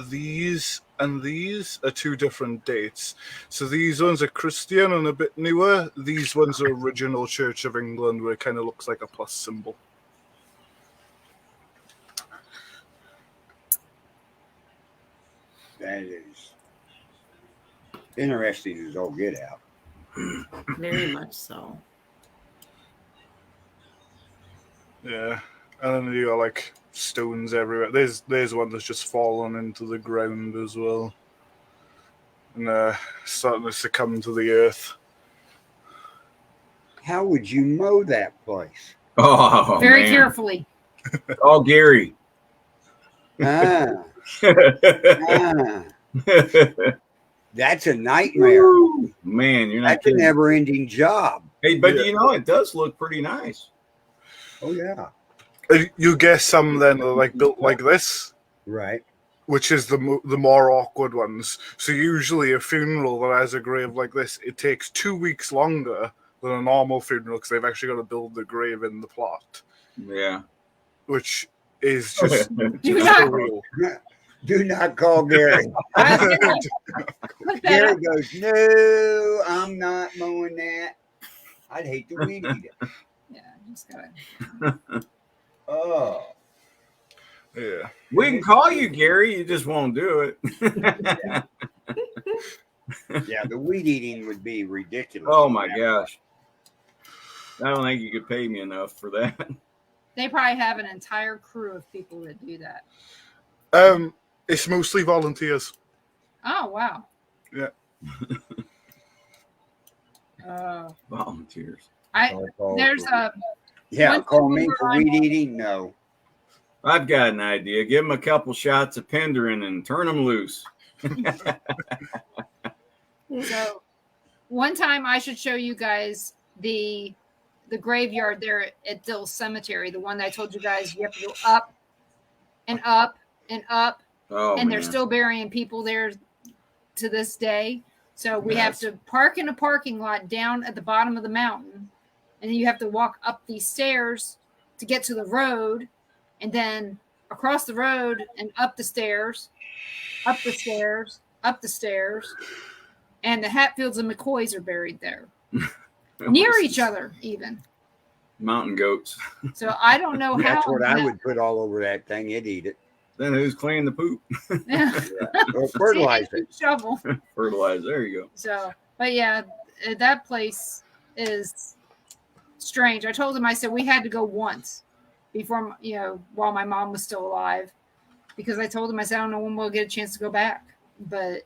these and these are two different dates. So these ones are Christian and a bit newer. These ones are original Church of England, where it kind of looks like a plus symbol. That is interesting as all get out. Very much so. Yeah. And then you got like stones everywhere. There's one that's just fallen into the ground as well. And starting to succumb to the earth. How would you mow that place? Oh, Very man. carefully. Oh, Gary. Ah, ah, that's a nightmare. Woo. Man, you're not That's a kidding. never-ending job. Hey, but Yeah. you know, it does look pretty nice. Oh yeah, You guess some then are like built like this, right. which is the more awkward ones. So usually a funeral that has a grave like this, it takes 2 weeks longer than a normal funeral because they've actually got to build the grave in the plot, Yeah. which is just Do not, surreal. Do not call Gary. I was gonna put that Gary up. goes, no, I'm not mowing that. I'd hate to weed eat it. Yeah, just gotta. Oh, Yeah. We can call you Gary, you just won't do it. yeah, the weed eating would be ridiculous. Oh my gosh. I don't think you could pay me enough for that. They probably have an entire crew of people that do that. It's mostly volunteers. Oh wow. Yeah. Volunteers. There's a Yeah, one call thing me we for were weed on- eating? No. I've got an idea. Give them a couple shots of Penderin and turn them loose. So one time I should show you guys the graveyard there at Dill Cemetery, the one that I told you guys you have to go up and up and up, Oh, and they're man. still burying people there to this day. So we have Nice. to park in a parking lot down at the bottom of the mountain, and then you have to walk up these stairs to get to the road, and then across the road and up the stairs, up the stairs, up the stairs. And the Hatfields and McCoys are buried there, near each other, even. Mountain goats. So I don't know That's how. what I would put all over that thing. It'd eat it. Then who's cleaning the poop? Yeah. Or fertilize it. Shovel. Fertilize. There you go. So, but yeah, that place is strange. I told him, I said we had to go once before, while my mom was still alive, because I told him, I said, I don't know when we'll get a chance to go back, but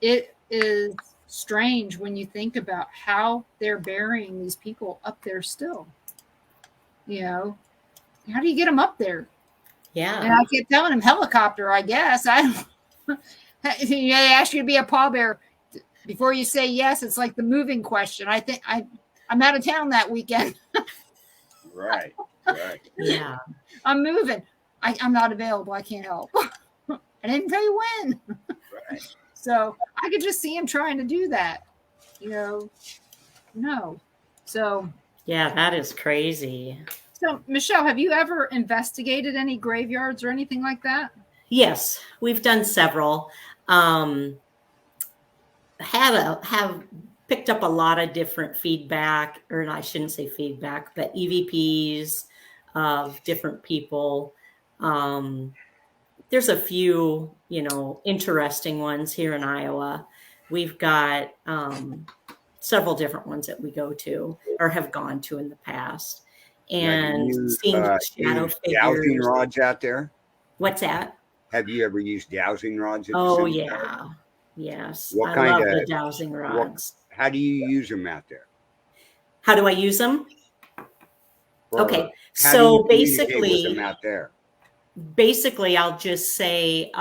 it is strange when you think about how they're burying these people up there still. How do you get them up there? Yeah. And I kept telling him helicopter, I guess. I don't. They ask you to be a pallbearer. Before you say yes, it's like the moving question. I think I'm out of town that weekend. Right. Yeah. I'm moving. I'm not available. I can't help. I didn't tell you when. Right. So I could just see him trying to do that. No. So Yeah, that is crazy. Michelle, have you ever investigated any graveyards or anything like that? Yes, we've done several. Have picked up a lot of different feedback, or I shouldn't say feedback, but EVPs of different people. There's a few, interesting ones here in Iowa. We've got several different ones that we go to or have gone to in the past, and seeing shadow used dowsing figures. rods out there? What's that? Have you ever used dowsing rods? At the Oh cemetery? yeah, yes. What I kind love of- the dowsing rods. How do you use them out there? How do I use them? Or Okay, how do so you communicate with them basically, out there. I'll just say,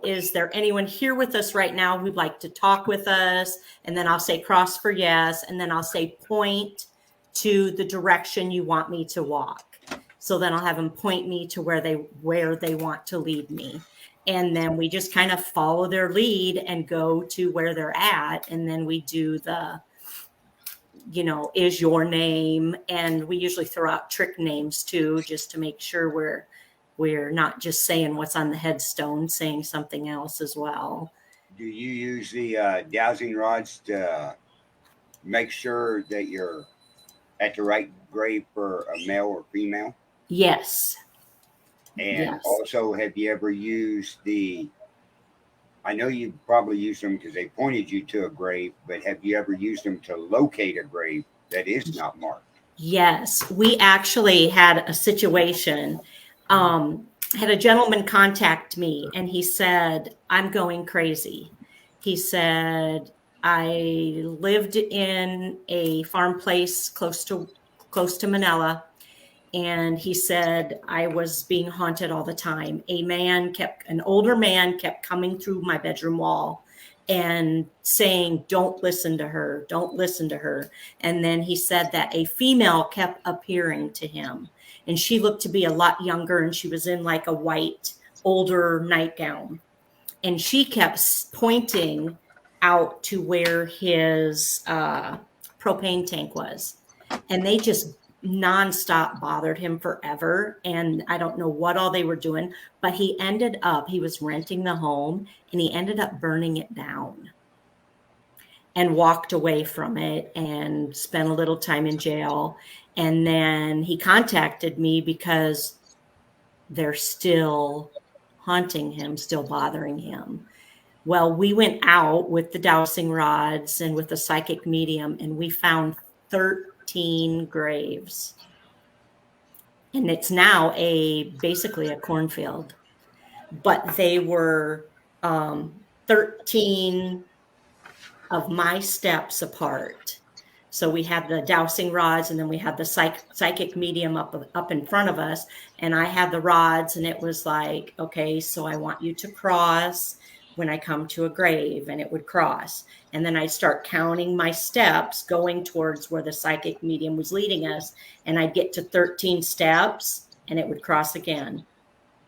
is there anyone here with us right now who'd like to talk with us? And then I'll say cross for yes, and then I'll say point to the direction you want me to walk. So then I'll have them point me to where they want to lead me. And then we just kind of follow their lead and go to where they're at. And then we do the, is your name? And we usually throw out trick names too, just to make sure we're not just saying what's on the headstone, saying something else as well. Do you use the dowsing rods to make sure that you're at the right grave for a male or female? Yes. And Yes. also, have you ever used I know you probably used them because they pointed you to a grave, but have you ever used them to locate a grave that is not marked? Yes, we actually had a situation. Had a gentleman contact me, and he said, "I'm going crazy." He said, "I lived in a farm place close to Manila, and he said I was being haunted all the time. An older man kept coming through my bedroom wall and saying, don't listen to her, don't listen to her. And then he said that a female kept appearing to him, and she looked to be a lot younger, and she was in like a white, older nightgown. And she kept pointing out to where his propane tank was. And they just nonstop bothered him forever. And I don't know what all they were doing, but he was renting the home, and he ended up burning it down and walked away from it and spent a little time in jail. And then he contacted me because they're still haunting him, still bothering him. Well, we went out with the dowsing rods and with the psychic medium, and we found 13 graves. And it's now basically a cornfield. But they were 13 of my steps apart. So we had the dowsing rods, and then we had the psychic medium up in front of us. And I had the rods, and it was like, okay, so I want you to cross when I come to a grave, and it would cross. And then I'd start counting my steps going towards where the psychic medium was leading us. And I'd get to 13 steps, and it would cross again.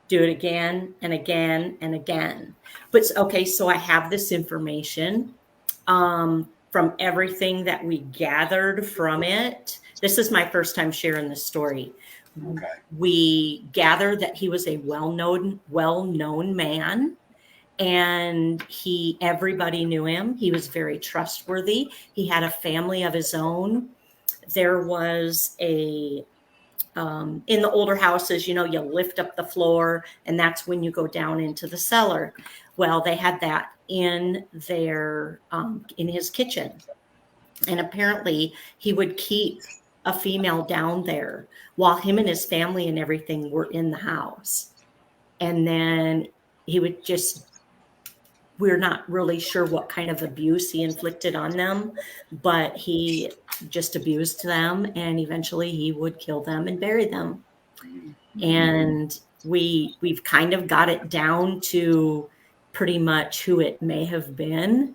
Do it again and again and again. But okay, so I have this information from everything that we gathered from it. This is my first time sharing this story. Okay. We gathered that he was a well-known man, and everybody knew him. He was very trustworthy. He had a family of his own. There was in the older houses, you lift up the floor, and that's when you go down into the cellar. Well, they had that in his kitchen. And apparently he would keep a female down there while him and his family and everything were in the house. And then he would we're not really sure what kind of abuse he inflicted on them, but he just abused them, and eventually he would kill them and bury them. And we've kind of got it down to pretty much who it may have been,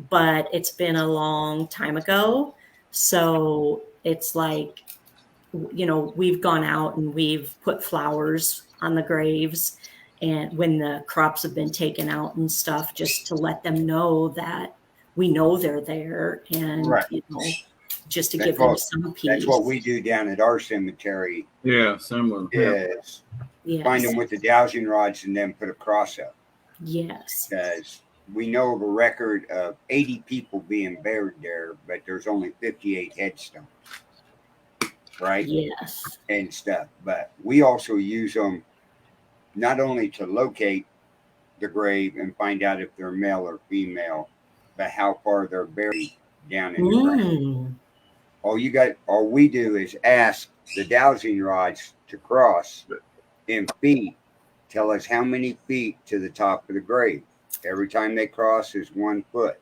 but it's been a long time ago. So it's like, we've gone out and we've put flowers on the graves, and when the crops have been taken out and stuff, just to let them know that we know they're there, and Right. just to give them some peace. That's what we do down at our cemetery. Yeah, similar. Is Yes. find them with the dowsing rods and then put a cross up. Yes. Because we know of a record of 80 people being buried there, but there's only 58 headstones, right? Yes. And stuff. But we also use them not only to locate the grave and find out if they're male or female, but how far they're buried down in the ground. All we do is ask the dowsing rods to cross in feet. Tell us how many feet to the top of the grave. Every time they cross is 1 foot.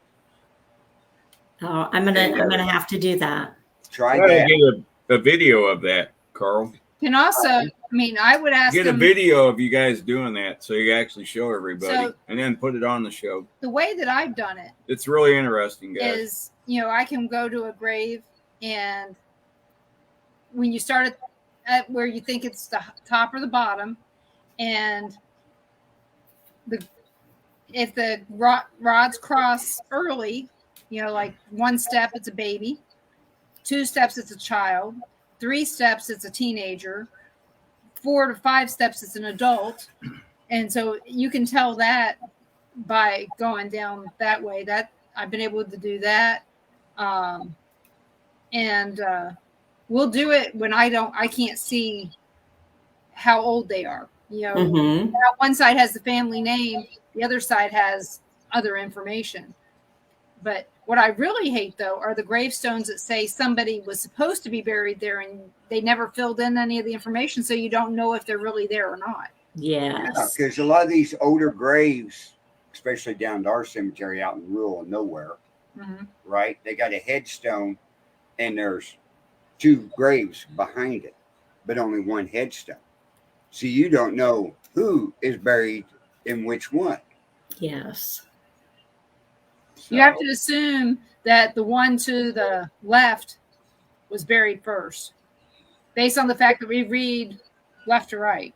Oh, I'm gonna have to do that. Try Gotta that. get a video of that, Carl. And also, I would ask Get a them video of you guys doing that so you actually show everybody, So- and then put it on the show. the way that I've done it It's really interesting, guys. is, I can go to a grave, and when you start at where you think it's the top or the bottom, and if the rods cross early, like 1 step, it's a baby, 2 steps, it's a child, 3 steps, it's a teenager, 4 to 5 steps, it's an adult. And so you can tell that by going down that way. That I've been able to do that. And we'll do it when I can't see how old they are. Mm-hmm. One side has the family name, the other side has other information. But what I really hate, though, are the gravestones that say somebody was supposed to be buried there and they never filled in any of the information, so you don't know if they're really there or not. Yes. Because a lot of these older graves, especially down to our cemetery out in rural nowhere, right? They got a headstone and there's 2 graves behind it. but only one headstone. So you don't know who is buried in which one. Yes. So, You have to assume that the one to the left was buried first, based on the fact that we read left to right.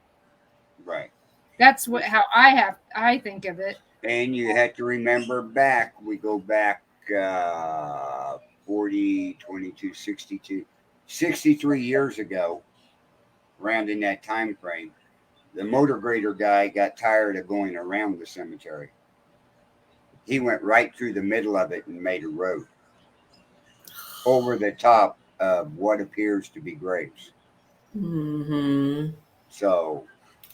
right. That's how I think of it. And you have to remember back, we go back 40, 22, 62, 63 years ago, around in that time frame, the motor grader guy got tired of going around the cemetery. He went right through the middle of it and made a road over the top of what appears to be graves. Mm-hmm. So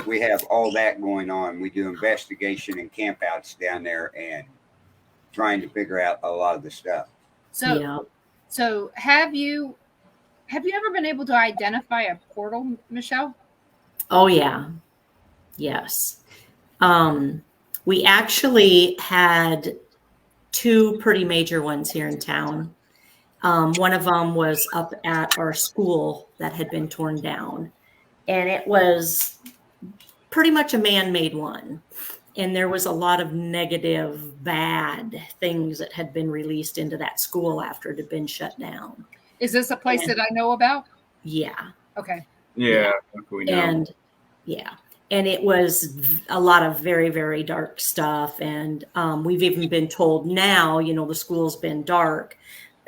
we have all that going on. We do investigation and campouts down there and trying to figure out a lot of the stuff. So, Yeah. so have you ever been able to identify a portal, Michelle? Oh, yeah. Yes. We actually had two pretty major ones here in town. One of them was up at our school that had been torn down, and it was pretty much a man-made one. And there was a lot of negative, bad things that had been released into that school after it had been shut down. Is this a place that I know about? Yeah. Okay. Yeah, I think we know. And yeah. And it was a lot of very, very dark stuff. And we've even been told now, you know, the school's been dark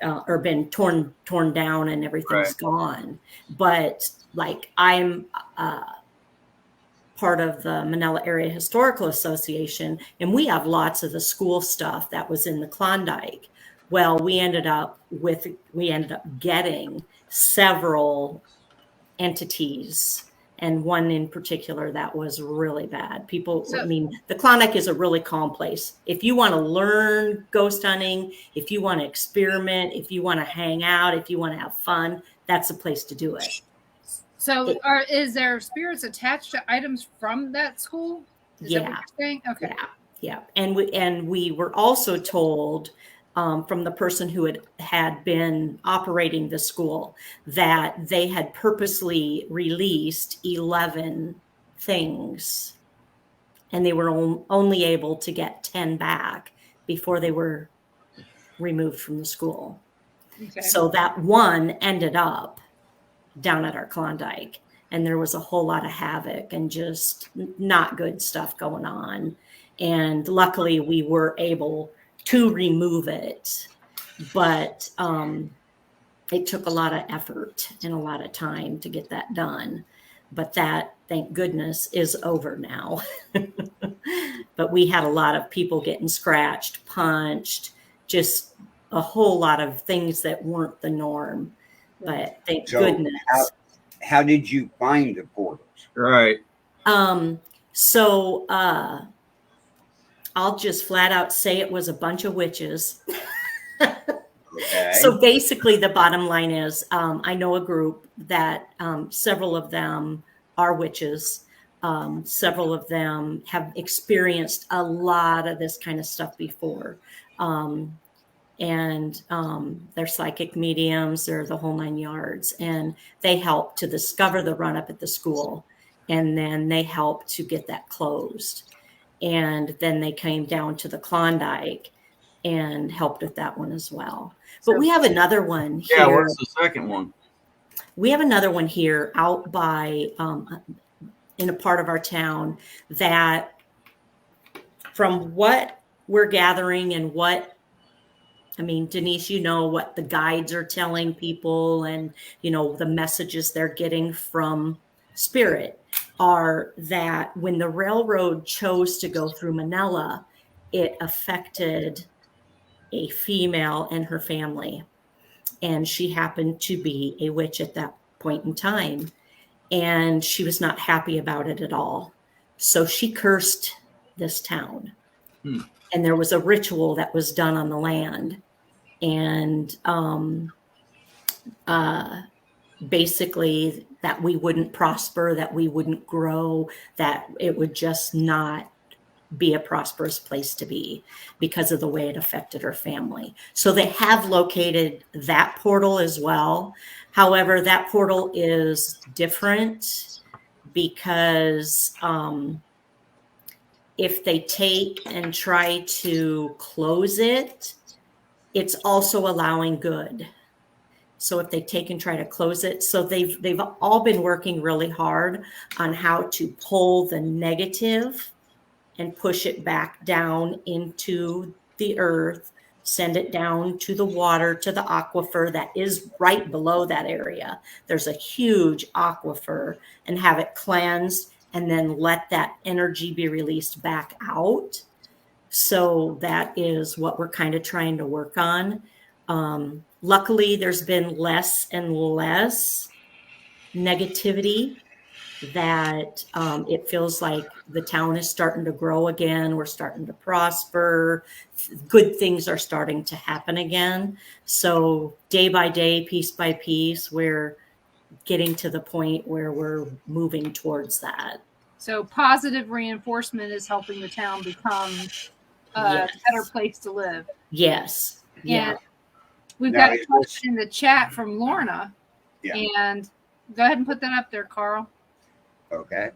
or been torn down and everything's gone. But like I'm part of the Manila Area Historical Association, and we have lots of the school stuff that was in the Klondike. Well, we ended up getting several entities, and one in particular that was really bad. I mean, the Klondike is a really calm place. If you want to learn ghost hunting, if you want to experiment, if you want to hang out, if you want to have fun, that's a place to do it. So, is there spirits attached to items from that school? Is that what you're saying? Okay. Yeah. And we were also told from the person who had been operating the school that they had purposely released 11 things, and they were only able to get 10 back before they were removed from the school. Okay. So that one ended up down at our Klondike, and there was a whole lot of havoc and just not good stuff going on. And luckily we were able to remove it, but it took a lot of effort and a lot of time to get that done. But that, thank goodness, is over now. But we had a lot of people getting scratched, punched, just a whole lot of things that weren't the norm. But thank goodness. How did you find the portals? Right. So I'll just flat out say it was a bunch of witches. Okay. So basically the bottom line is I know a group that several of them are witches. Several of them have experienced a lot of this kind of stuff before. And they're psychic mediums, they're the whole 9 yards, and they help to discover the run up at the school, and then they help to get that closed. And then they came down to the Klondike and helped with that one as well. But we have another one here. Yeah, what's the second one? We have another one here out by in a part of our town that, from what we're gathering and what, I mean, Denise, you know what the guides are telling people, and you know the messages they're getting from spirit are that when the railroad chose to go through Manila, it affected a female and her family, and she happened to be a witch at that point in time, and she was not happy about it at all. So she cursed this town. And there was a ritual that was done on the land, and basically that we wouldn't prosper, that we wouldn't grow, that it would just not be a prosperous place to be because of the way it affected her family. So they have located that portal as well. However, that portal is different because if they take and try to close it, it's also allowing good. So if they take and try to close it, so they've all been working really hard on how to pull the negative and push it back down into the earth, send it down to the water, to the aquifer that is right below that area. There's a huge aquifer, and have it cleansed and then let that energy be released back out. So that is what we're kind of trying to work on. Luckily, there's been less and less negativity that it feels like the town is starting to grow again. We're starting to prosper. Good things are starting to happen again. So day by day, piece by piece, we're getting to the point where we're moving towards that. So positive reinforcement is helping the town become a Yes. better place to live. Yes. Yeah. And we've Now, got a is question in the chat from Lorna. Yeah. And go ahead and put that up there, Carl. Okay.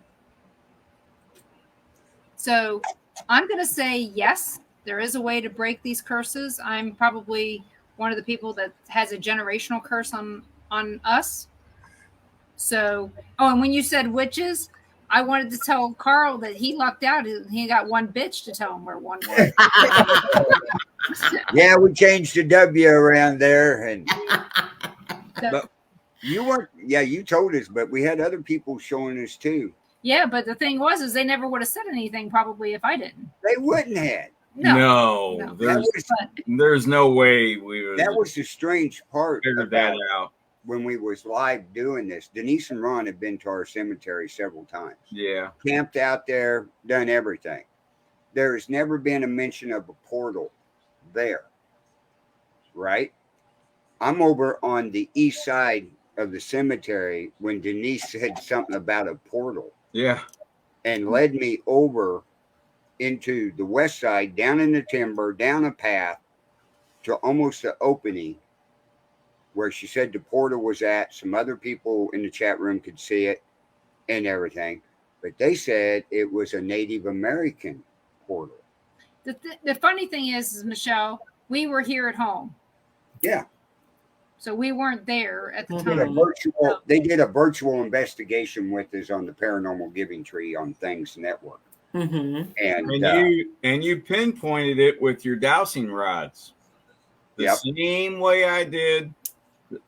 So I'm going to say yes, there is a way to break these curses. I'm probably one of the people that has a generational curse on us. So, oh, and when you said witches, I wanted to tell Carl that he lucked out. He got one bitch to tell him where one was. Yeah, we changed the W around there, and So, but you weren't. Yeah, you told us, but we had other people showing us too. yeah, but the thing was, they never would have said anything probably if I didn't. They wouldn't have. No. There's no way we would That was the strange part figure that about out. when we was live doing this. Denise and Ron had been to our cemetery several times. Yeah. Camped out there, done everything. There has never been a mention of a portal there. Right? I'm over on the east side of the cemetery when Denise said something about a portal Yeah. and led me over into the west side, down in the timber, down a path to almost the opening where she said the portal was at. Some other people in the chat room could see it and everything, but they said it was a Native American portal. The funny thing is, Michelle, we were here at home. Yeah. So we weren't there at the Mhm. time. They did a virtual investigation with us on the Paranormal Giving Tree on Things Network. Mm-hmm. And you pinpointed it with your dowsing rods. The Yep. same way I did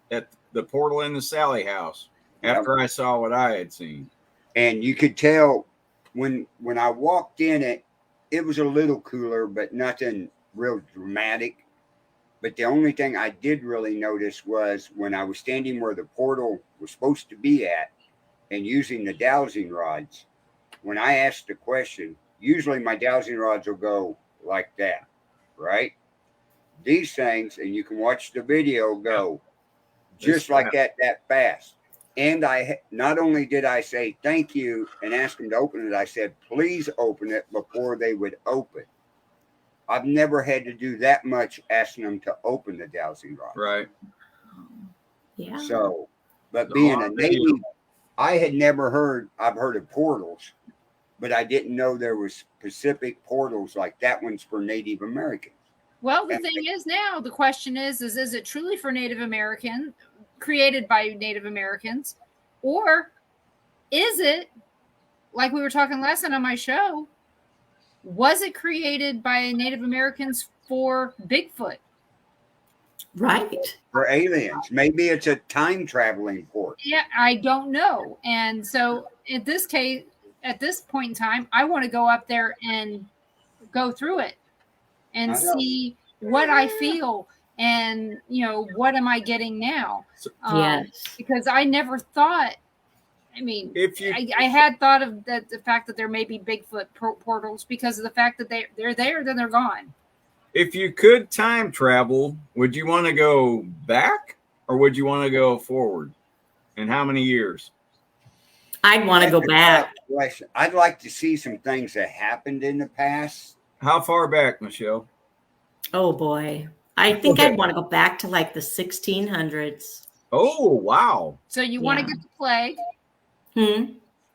at the portal in the Sally house after I saw what I had seen. And you could tell when I walked in it, it was a little cooler, but nothing real dramatic. But the only thing I did really notice was when I was standing where the portal was supposed to be at and using the dowsing rods, when I asked the question, usually my dowsing rods will go like that, right? These things, and you can watch the video, go just like that fast. And I not only did I say thank you and ask them to open it, I said, please open it before they would open. I've never had to do that much asking them to open the dowsing rod. Right. Yeah. So, but being a Native, I've heard of portals, but I didn't know there was specific portals like that one's for Native Americans. Well, the thing is now, the question is it truly for Native American, created by Native Americans, or is it, like we were talking last night on my show, was it created by Native Americans for Bigfoot? Right. For aliens. Maybe it's a time traveling port. Yeah, I don't know. And so in this case, at this point in time, I want to go up there and go through it and see what I feel and, what am I getting now? Yes. Because I never thought, I had thought of the fact that there may be Bigfoot portals because of the fact that they're there, then they're gone. If you could time travel, would you want to go back or would you want to go forward? And how many years? I'd want to go back. Question. I'd like to see some things that happened in the past. How far back, Michelle? Oh boy. I think I'd want to go back to like the 1600s. Oh, wow. So you want to Yeah. get the plague?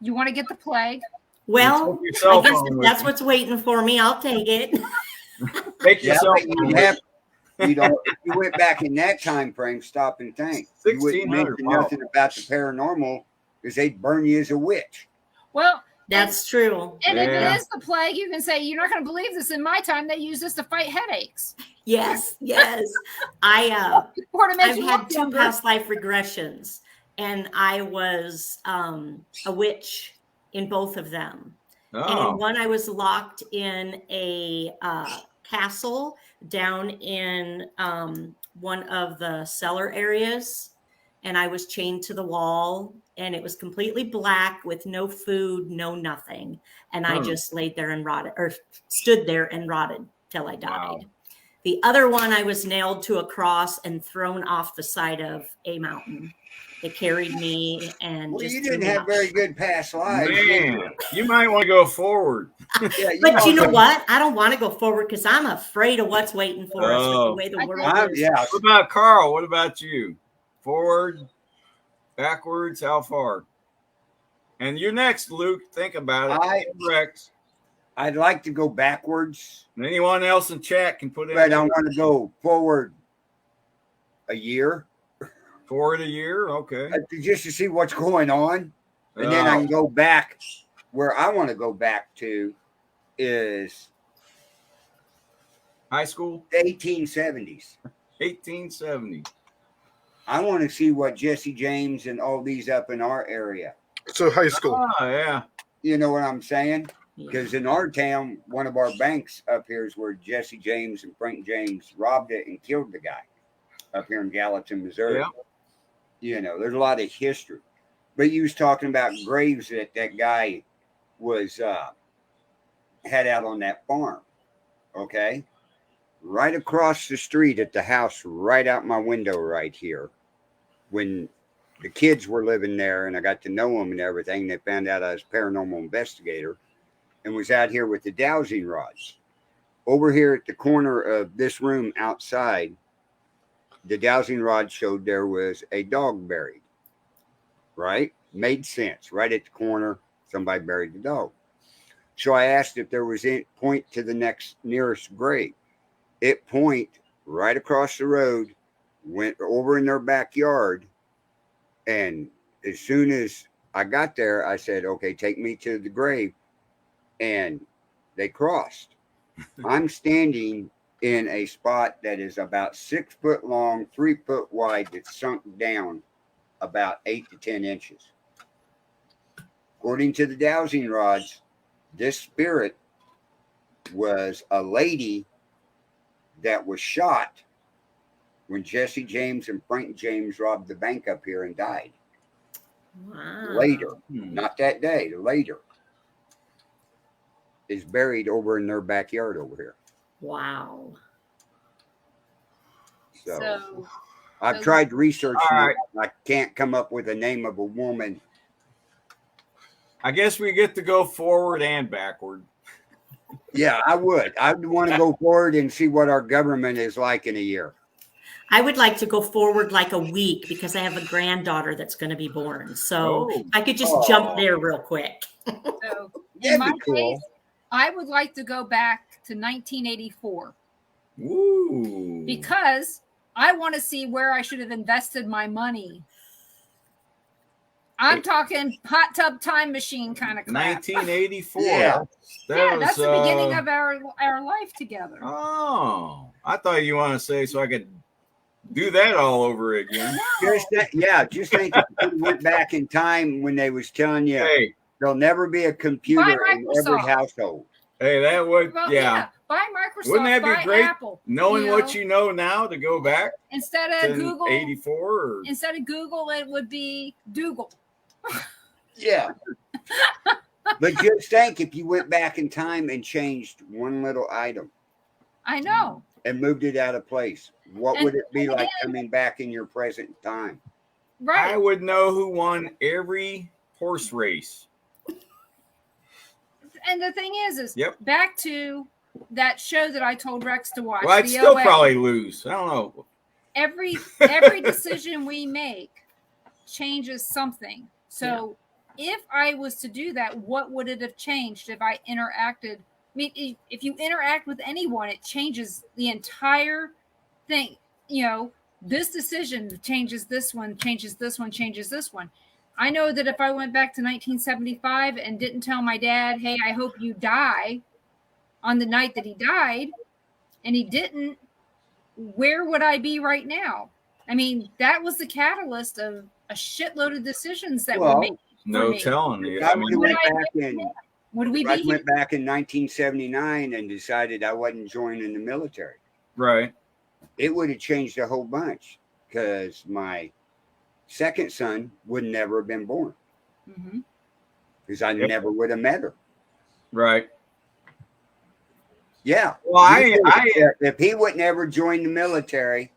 You want to get the plague? Well, Take your I guess cell phone if with that's you. what's waiting for me, I'll take it. Take your Yeah, cell but phone you with have, you know, if you went back in that time frame, stop and think. You wouldn't 1600, mention wow. nothing about the paranormal because they'd burn you as a witch. Well, That's true. and if Yeah. it is the plague, you can say, you're not going to believe this. In my time, they used this to fight headaches Yes, yes. or to make I've you had look 2 younger. past life regressions, and I was a witch in both of them. And in Oh, one, I was locked in a castle down in one of the cellar areas, and I was chained to the wall, and it was completely black with no food, no nothing. And I just laid there and rotted, or stood there and rotted till I died. Wow. The other one, I was nailed to a cross and thrown off the side of a mountain. They carried me and Well, just you threw didn't me have off. very good past lives. did man. you? You might want to go forward. Yeah, But you know know, what? I don't want to go forward because I'm afraid of what's waiting for us with the Oh. way the I world I'm, is. yeah, What about Carl? What about you? Forward, backwards, how far? And you're next, Luke. Think about it. Rex. I'd like to go backwards, And anyone else in chat can put in but I want to go forward a year forward a year. Okay. just to see what's going on. And then I can go back where I want to go back to is High school, the 1870s. 1870. I want to see what Jesse James and all these up in our area. So high school. Oh, yeah. You know what I'm saying? Yeah. Because in our town, one of our banks up here is where Jesse James and Frank James robbed it and killed the guy up here in Gallatin, Missouri. Yeah. You know, there's a lot of history. But you was talking about graves that guy was had out on that farm. Okay. Right across the street at the house, right out my window right here. When the kids were living there and I got to know them and everything, they found out I was a paranormal investigator and was out here with the dowsing rods. Over here at the corner of this room outside, the dowsing rod showed there was a dog buried. Right? Made sense. Right at the corner, somebody buried the dog. So I asked if there was any point to the nearest grave. It point right across the road, went over in their backyard, and as soon as I got there, I said, okay, take me to the grave. And they crossed. I'm standing in a spot that is about 6 foot long, 3 foot wide, that's sunk down about 8 to 10 inches. According to the dowsing rods, this spirit was a lady that was shot when Jesse James and Frank James robbed the bank up here and died. Wow. Later, not that day, later, is buried over in their backyard over here. Wow. So I've tried researching it. I can't come up with a name of a woman. I guess we get to go forward and backward. Yeah, I would. I would want to go forward and see what our government is like in a year. I would like to go forward like a week because I have a granddaughter that's going to be born. So I could just jump there real quick. So That'd in my be cool. case, I would like to go back to 1984 Woo. because I want to see where I should have invested my money. I'm talking hot tub time machine kind of crap. 1984. Yeah. That's the beginning of our life together. Oh, I thought you want to say so I could do that all over again. Just think if you went back in time when they was telling you Hey, there'll never be a computer in every Microsoft. household. hey, that would Well, yeah. Buy Microsoft. Wouldn't that be buy great? Apple, Knowing what you know now to go back instead of to Google. 84 or Instead of Google, it would be Dougal. Yeah. But just think if you went back in time and changed one little item I know. and moved it out of place, what And would it be like again- coming back in your present time? Right. I would know who won every horse race. And the thing is Yep. back to that show that I told Rex to watch. Well, I'd the still OA. probably lose. I don't know. Every decision we make changes something. So if I was to do that, what would it have changed if I interacted? I mean, if you interact with anyone, it changes the entire thing. You know, this decision changes this one, changes this one, changes this one. I know that if I went back to 1975 and didn't tell my dad, hey, I hope you die on the night that he died, and he didn't, where would I be right now? I mean, that was the catalyst of a shitload of decisions that were made. No telling you. I I mean, went back in. Would we I be went back in 1979 and decided I wasn't joining the military. right. It would have changed a whole bunch because my second son would never have been born because I never would have met her. Right. Yeah. Well, if he wouldn't ever join the military,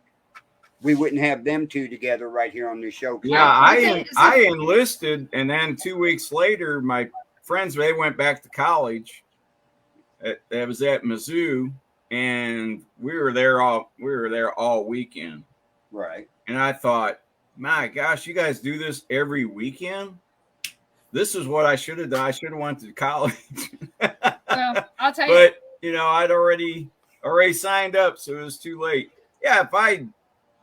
we wouldn't have them two together right here on this show. Yeah, I enlisted, and then 2 weeks later, my friends, they went back to college. That was at Mizzou, and we were there all weekend. Right. And I thought, my gosh, you guys do this every weekend? This is what I should have done. I should have went to college. Well, I'll tell you. But I'd already signed up, so it was too late. Yeah, if I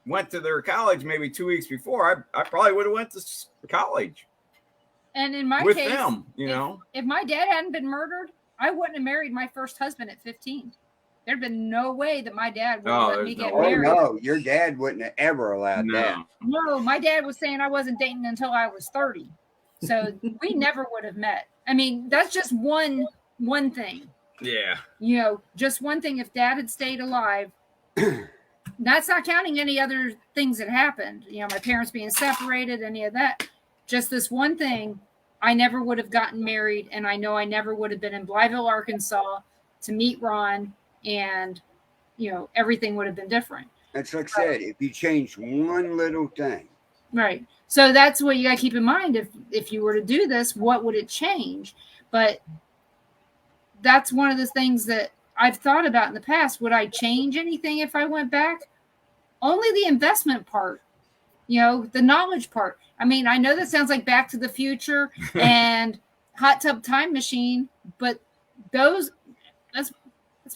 went to their college maybe 2 weeks before, I probably would have went to college. And in my with case, them, if my dad hadn't been murdered, I wouldn't have married my first husband at 15. There'd been no way that my dad would have let me get married. Oh no, your dad wouldn't have ever allowed that. No, my dad was saying I wasn't dating until I was 30. So we never would have met. I mean, that's just one thing. Yeah. Just one thing. If dad had stayed alive, that's not counting any other things that happened. My parents being separated, any of that. Just this one thing, I never would have gotten married, and I know I never would have been in Blytheville, Arkansas to meet Ron, and everything would have been different. That's like I said, if you change one little thing. Right. So that's what you got to keep in mind. If you were to do this, what would it change? But that's one of the things that I've thought about in the past. Would I change anything if I went back? Only the investment part, the knowledge part. I mean, I know that sounds like Back to the Future and Hot Tub Time Machine, but let's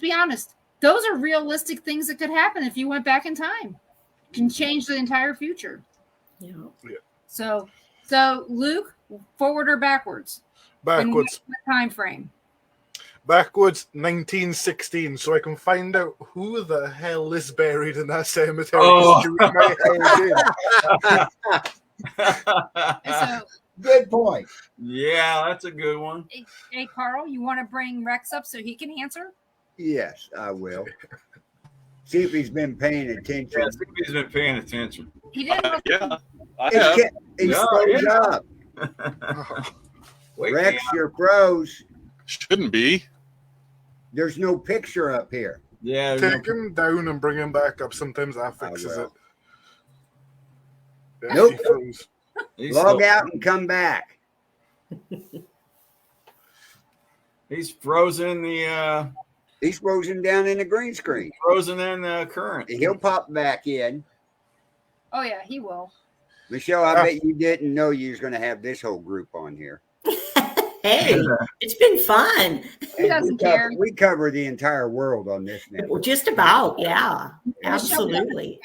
be honest, those are realistic things that could happen if you went back in time. Can change the entire future. Yeah. So Luke, forward or backwards? Backwards. What time frame? Backwards, 1916, so I can find out who the hell is buried in that cemetery. So, good point. Yeah, that's a good one. Hey, Carl, you want to bring Rex up so he can answer? Yes, I will. See if he's been paying attention. Yeah, see if he's been paying attention. He didn't. Yeah, I have. He's froze up. Wait, Rex, you're froze. Shouldn't be. There's no picture up here. Yeah. Take him down and bring him back up. Sometimes that fixes it. Yeah, Nope. he froze. Log out and come back. He's frozen the He's frozen down in the green screen. frozen in the current. He'll pop back in. Oh yeah, he will. Michelle, I bet you didn't know you was going to have this whole group on here. Hey, it's been fun. He doesn't care. We cover the entire world on this now. Just about, yeah, absolutely.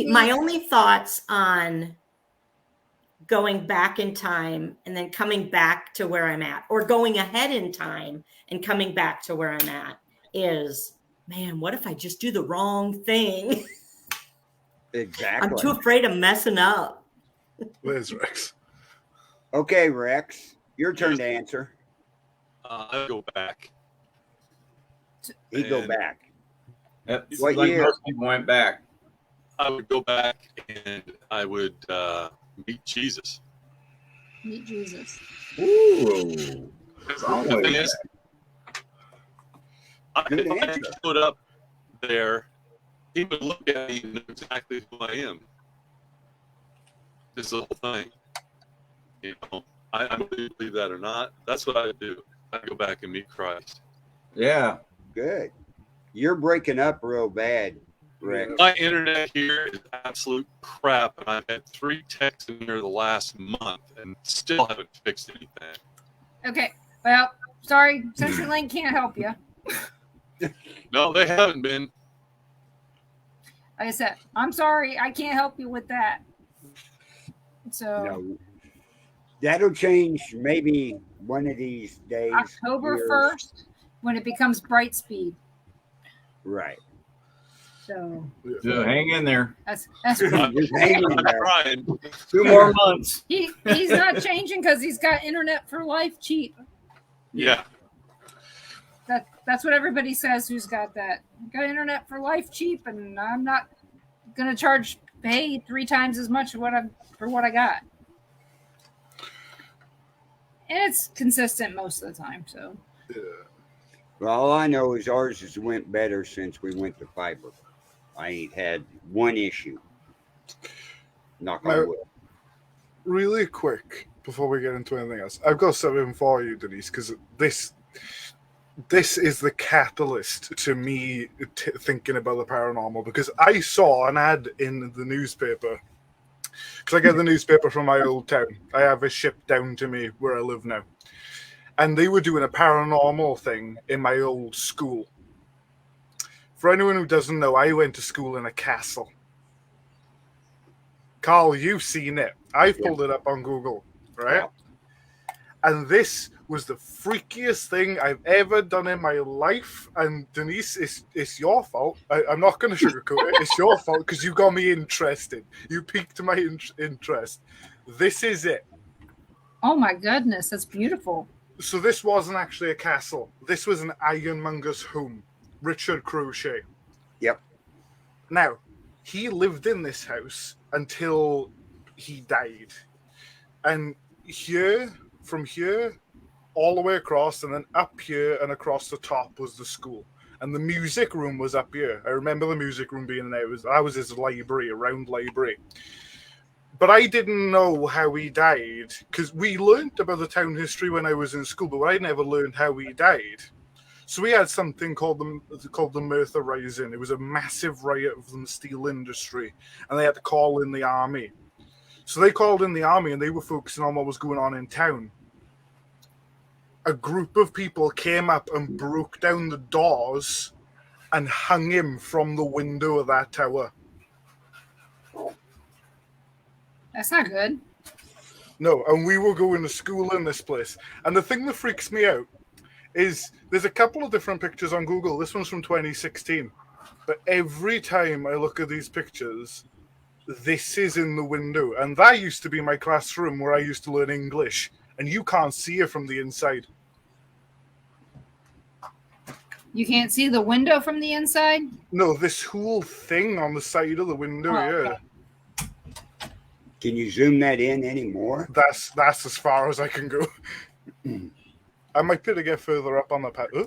My only thoughts on going back in time and then coming back to where I'm at, or going ahead in time and coming back to where I'm at, is, man, what if I just do the wrong thing? Exactly. I'm too afraid of messing up. Where's Rex? Okay, Rex, your turn to answer. I go back. He'd go back. That's What like year? most people went back. I would go back and I would meet Jesus. Meet Jesus. Ooh. The thing is, Good if I answer. showed up there, he would look at me and know exactly who I am. This is the whole thing. I believe that or not, that's what I do. I go back and meet Christ. Yeah. Good. You're breaking up real bad, Rick. My internet here is absolute crap, and I've had 3 texts in here the last month and still haven't fixed anything. Okay. Well, sorry, CenturyLink can't help you. No, they haven't been. Like I said, I'm sorry, I can't help you with that. So No, that'll change maybe one of these days. October years. 1st, when it becomes bright speed. Right. So So hang in there. that's Just hang in I'm there. trying. 2 more months. he's not changing because he's got internet for life cheap. Yeah. That's what everybody says who's got that. Got internet for life cheap, and I'm not gonna pay 3 times as much for what I got. And it's consistent most of the time. So Well, all I know is ours has went better since we went to fiber. I ain't had one issue. Knock on wood. Really quick before we get into anything else, I've got something for you, Denise, because this is the catalyst to me thinking about the paranormal, because I saw an ad in the newspaper, because I get the newspaper from my old town. I have it shipped down to me where I live now, and they were doing a paranormal thing in my old school. For anyone who doesn't know, I went to school in a castle. Carl, you've seen it. I've pulled it up on Google, right? And this was the freakiest thing I've ever done in my life. And Denise, it's your fault. I'm not going to sugarcoat it. It's your fault because you got me interested. You piqued my interest. This is it. oh my goodness, that's beautiful. So this wasn't actually a castle. This was an ironmonger's home. Richard Crochet. Yep. Now, he lived in this house until he died. And from here, all the way across, and then up here and across the top was the school. And the music room was up here. I remember the music room being there. I was his library, a round library. But I didn't know how he died, because we learned about the town history when I was in school, but I never learned how he died. So we had something called the Merthyr Rising. It was a massive riot of the steel industry, and they had to call in the army. So they called in the army, and they were focusing on what was going on in town. A group of people came up and broke down the doors and hung him from the window of that tower. That's not good. No, and we were going to school in this place. And the thing that freaks me out is there's a couple of different pictures on Google. This one's from 2016. But every time I look at these pictures, this is in the window. And that used to be my classroom where I used to learn English. And you can't see it from the inside. You can't see the window from the inside? No, this whole thing on the side of the window here. Okay. Can you zoom that in anymore? That's as far as I can go. I might be able to get further up on the path.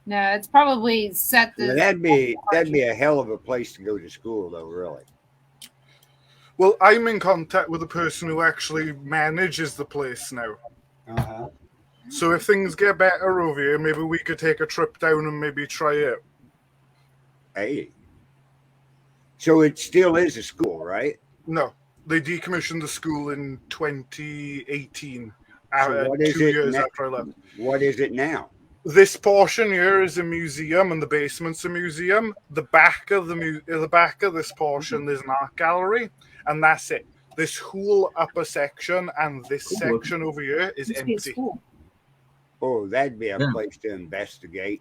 No, it's probably set to. That'd be a hell of a place to go to school, though. Really. Well, I'm in contact with the person who actually manages the place now. Uh-huh. So if things get better over here, maybe we could take a trip down and maybe try it. Hey. So it still is a school, right? No, they decommissioned the school in 2018. So what is 2 it years now? after I left. What is it now? This portion here is a museum, and the basement's a museum. The back of this portion, there's an art gallery, and that's it. This whole upper section and this section over here is Used to be a empty. school. Oh, that'd be a place to investigate.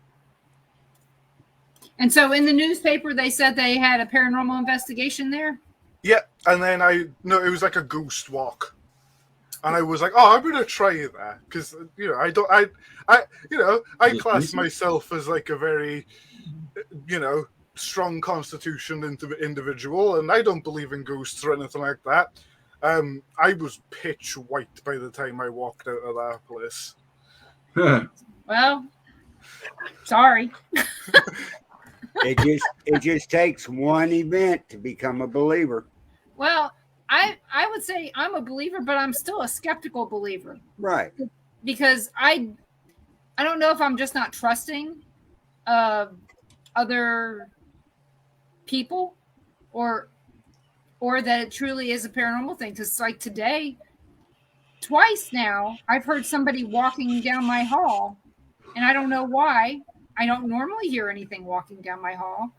And so in the newspaper, they said they had a paranormal investigation there. Yeah, and then it was like a ghost walk, and I was like, oh, I'm gonna try that because I class myself as like a very, strong constitution individual, and I don't believe in ghosts or anything like that. I was pitch white by the time I walked out of that place. Well, sorry. It just takes one event to become a believer. Well, I would say I'm a believer, but I'm still a skeptical believer. Right. Because I don't know if I'm just not trusting of other people or that it truly is a paranormal thing. Because like today, twice now, I've heard somebody walking down my hall, and I don't know why. I don't normally hear anything walking down my hall,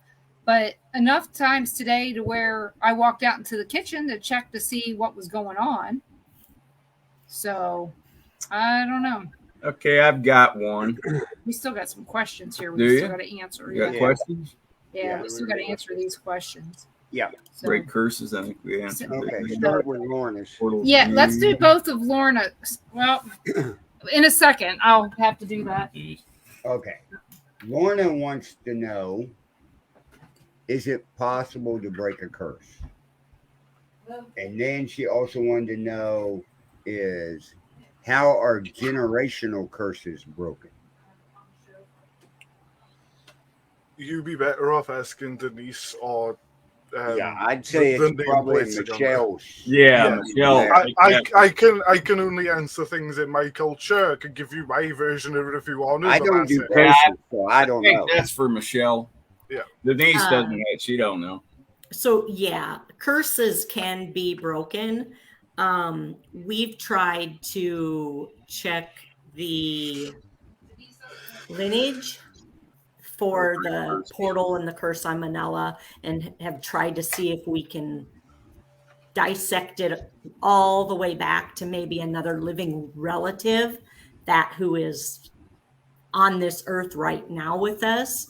but enough times today to where I walked out into the kitchen to check to see what was going on. So I don't know. Okay, I've got one. We still got some questions here. Do We you? still got to answer. You got Yeah. questions? Yeah, we still got to answer these questions. Yeah. So, Break curses. I think we answered. Okay. that. Start with Lorna's. Portals yeah, let's do view. both of Lorna. Well, in a second, I'll have to do that. Okay. Lorna wants to know, is it possible to break a curse? And then she also wanted to know is how are generational curses broken? You'd be better off asking Denise or Yeah, I'd say the it's name probably plates are gonna- Michelle's. Yeah, Yeah. Michelle. I can only answer things in my culture. I could give you my version of it if you wanted. I but don't that's do it. curses, so I I don't think know. that's for Michelle. Yeah. Denise doesn't know. She don't know. So yeah, curses can be broken. We've tried to check the lineage for the portal and the curse on Manila and have tried to see if we can dissect it all the way back to maybe another living relative that who is on this earth right now with us.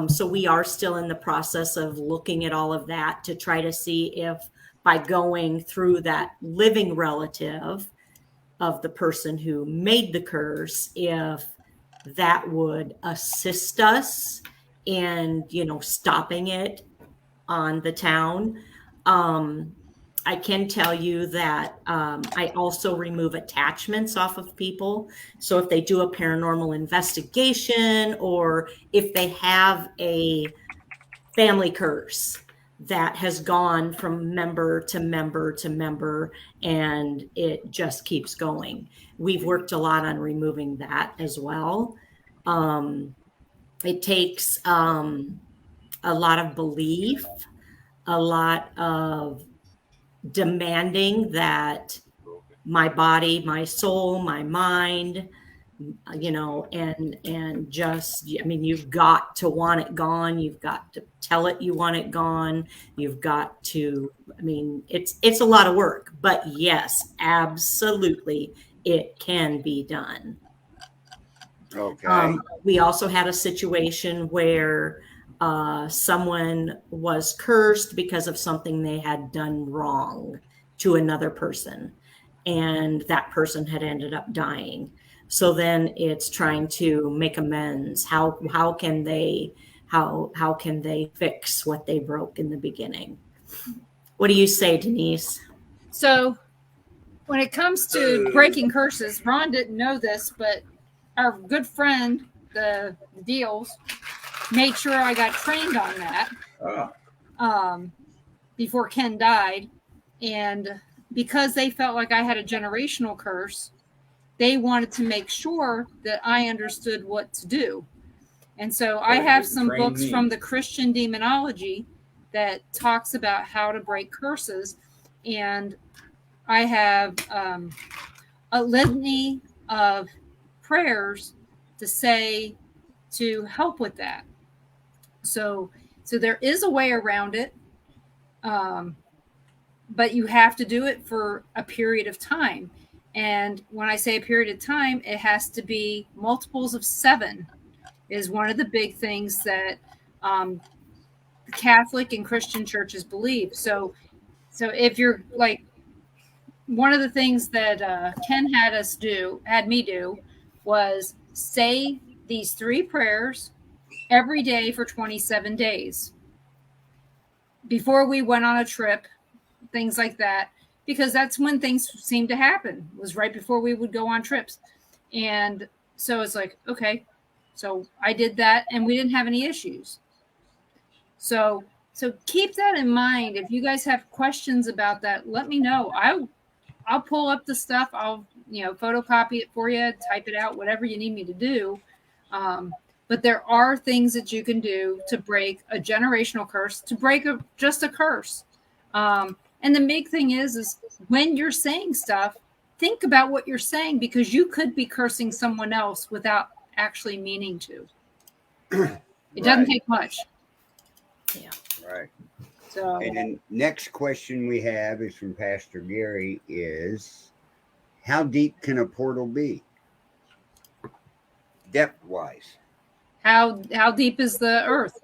So we are still in the process of looking at all of that to try to see if by going through that living relative of the person who made the curse, if that would assist us in, stopping it on the town. I can tell you that I also remove attachments off of people. So if they do a paranormal investigation or if they have a family curse that has gone from member to member to member and it just keeps going. We've worked a lot on removing that as well. It takes a lot of belief, a lot of demanding that my body, my soul, my mind, and just, you've got to want it gone. You've got to tell it you want it gone. You've got to, it's a lot of work, but yes, absolutely, it can be done. Okay. We also had a situation where someone was cursed because of something they had done wrong to another person, and that person had ended up dying. So then it's trying to make amends. How can they fix what they broke in the beginning? What do you say, Denise? So when it comes to breaking curses, Ron didn't know this, but our good friend, the Deals, made sure I got trained on that before Ken died. And because they felt like I had a generational curse, they wanted to make sure that I understood what to do. And so I have some books from the Christian demonology that talks about how to break curses. And I have a litany of prayers to say to help with that. So there is a way around it. But you have to do it for a period of time. And when I say a period of time, it has to be multiples of 7 is one of the big things that the Catholic and Christian churches believe. So if you're like, one of the things that Ken had me do was say these 3 prayers every day for 27 days before we went on a trip, things like that, because that's when things seemed to happen, was right before we would go on trips. And so it's like, okay, so I did that and we didn't have any issues. So So keep that in mind. If you guys have questions about that, let me know. I'll pull up the stuff. I'll photocopy it for you, type it out, whatever you need me to do. But there are things that you can do to break a generational curse, to break just a curse. And the big thing is when you're saying stuff, think about what you're saying, because you could be cursing someone else without actually meaning to. It doesn't take much. Yeah. Right. So, And then next question we have is from Pastor Gary is, how deep can a portal be? Depth wise. how deep is the earth?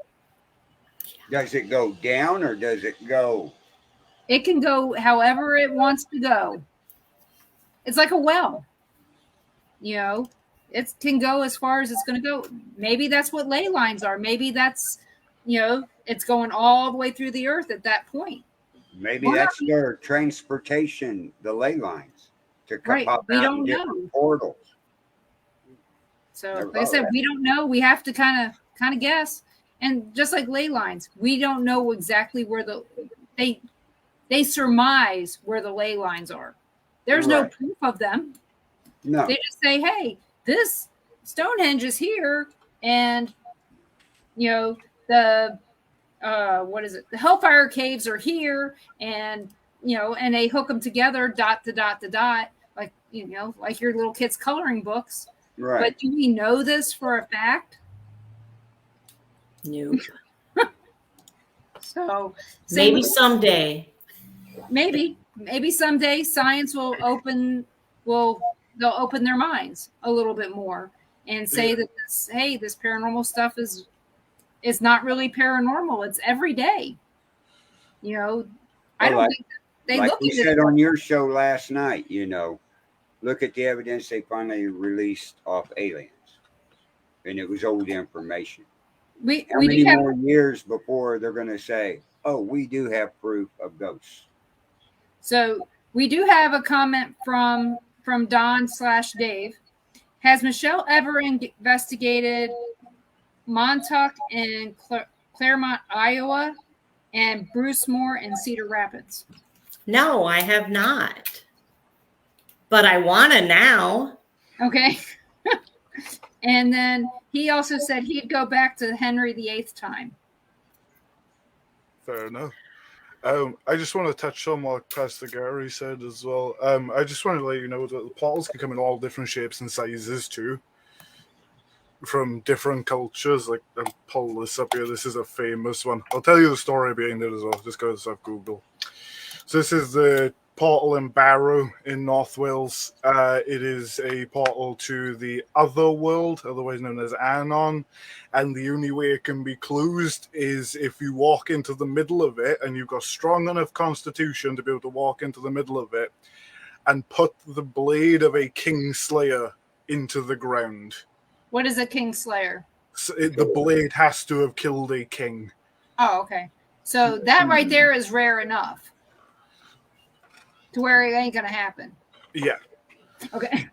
Does it go down or does it go? It can go however it wants to go. It's like a well. It can go as far as it's going to go. Maybe that's what ley lines are. Maybe that's, it's going all the way through the earth at that point. Maybe that's their transportation, the ley lines, to Right. pop We out don't in know. different portals. So, like I said, we don't know. We have to kind of guess. And just like ley lines, we don't know exactly where they surmise where the ley lines are. There's no proof of them. No. They just say, hey, this Stonehenge is here, and the the Hellfire Caves are here, and and they hook them together, dot to dot to dot, like like your little kids' coloring books. Right. But do we know this for a fact? No. So Maybe someday. Maybe someday science will they'll open their minds a little bit more and say that this paranormal stuff is not really paranormal. It's every day. I don't think they like look we at said it on your show last night. Look at the evidence they finally released off aliens, and it was old information. How many more years before they're going to say, "Oh, we do have proof of ghosts"? So we do have a comment from Don/Dave. Has Michelle ever investigated Montauk in Claremont, Iowa, and Bruce Moore in Cedar Rapids? No, I have not. But I want to now. Okay. And then he also said he'd go back to Henry VIII time. Fair enough. I just want to touch on what Pastor Gary said as well. I just want to let you know that the portals can come in all different shapes and sizes too, from different cultures. Like, I'll pull this up here. This is a famous one. I'll tell you the story behind it as well, just because I've Googled. So this is the portal in Barrow in North Wales. It is a portal to the other world, otherwise known as Anon, and the only way it can be closed is if you walk into the middle of it, and you've got strong enough constitution to be able to walk into the middle of it and put the blade of a Kingslayer into the ground. What is a Kingslayer? So the blade has to have killed a king. Oh, okay. So that right there is rare enough to where it ain't gonna happen. Yeah. Okay.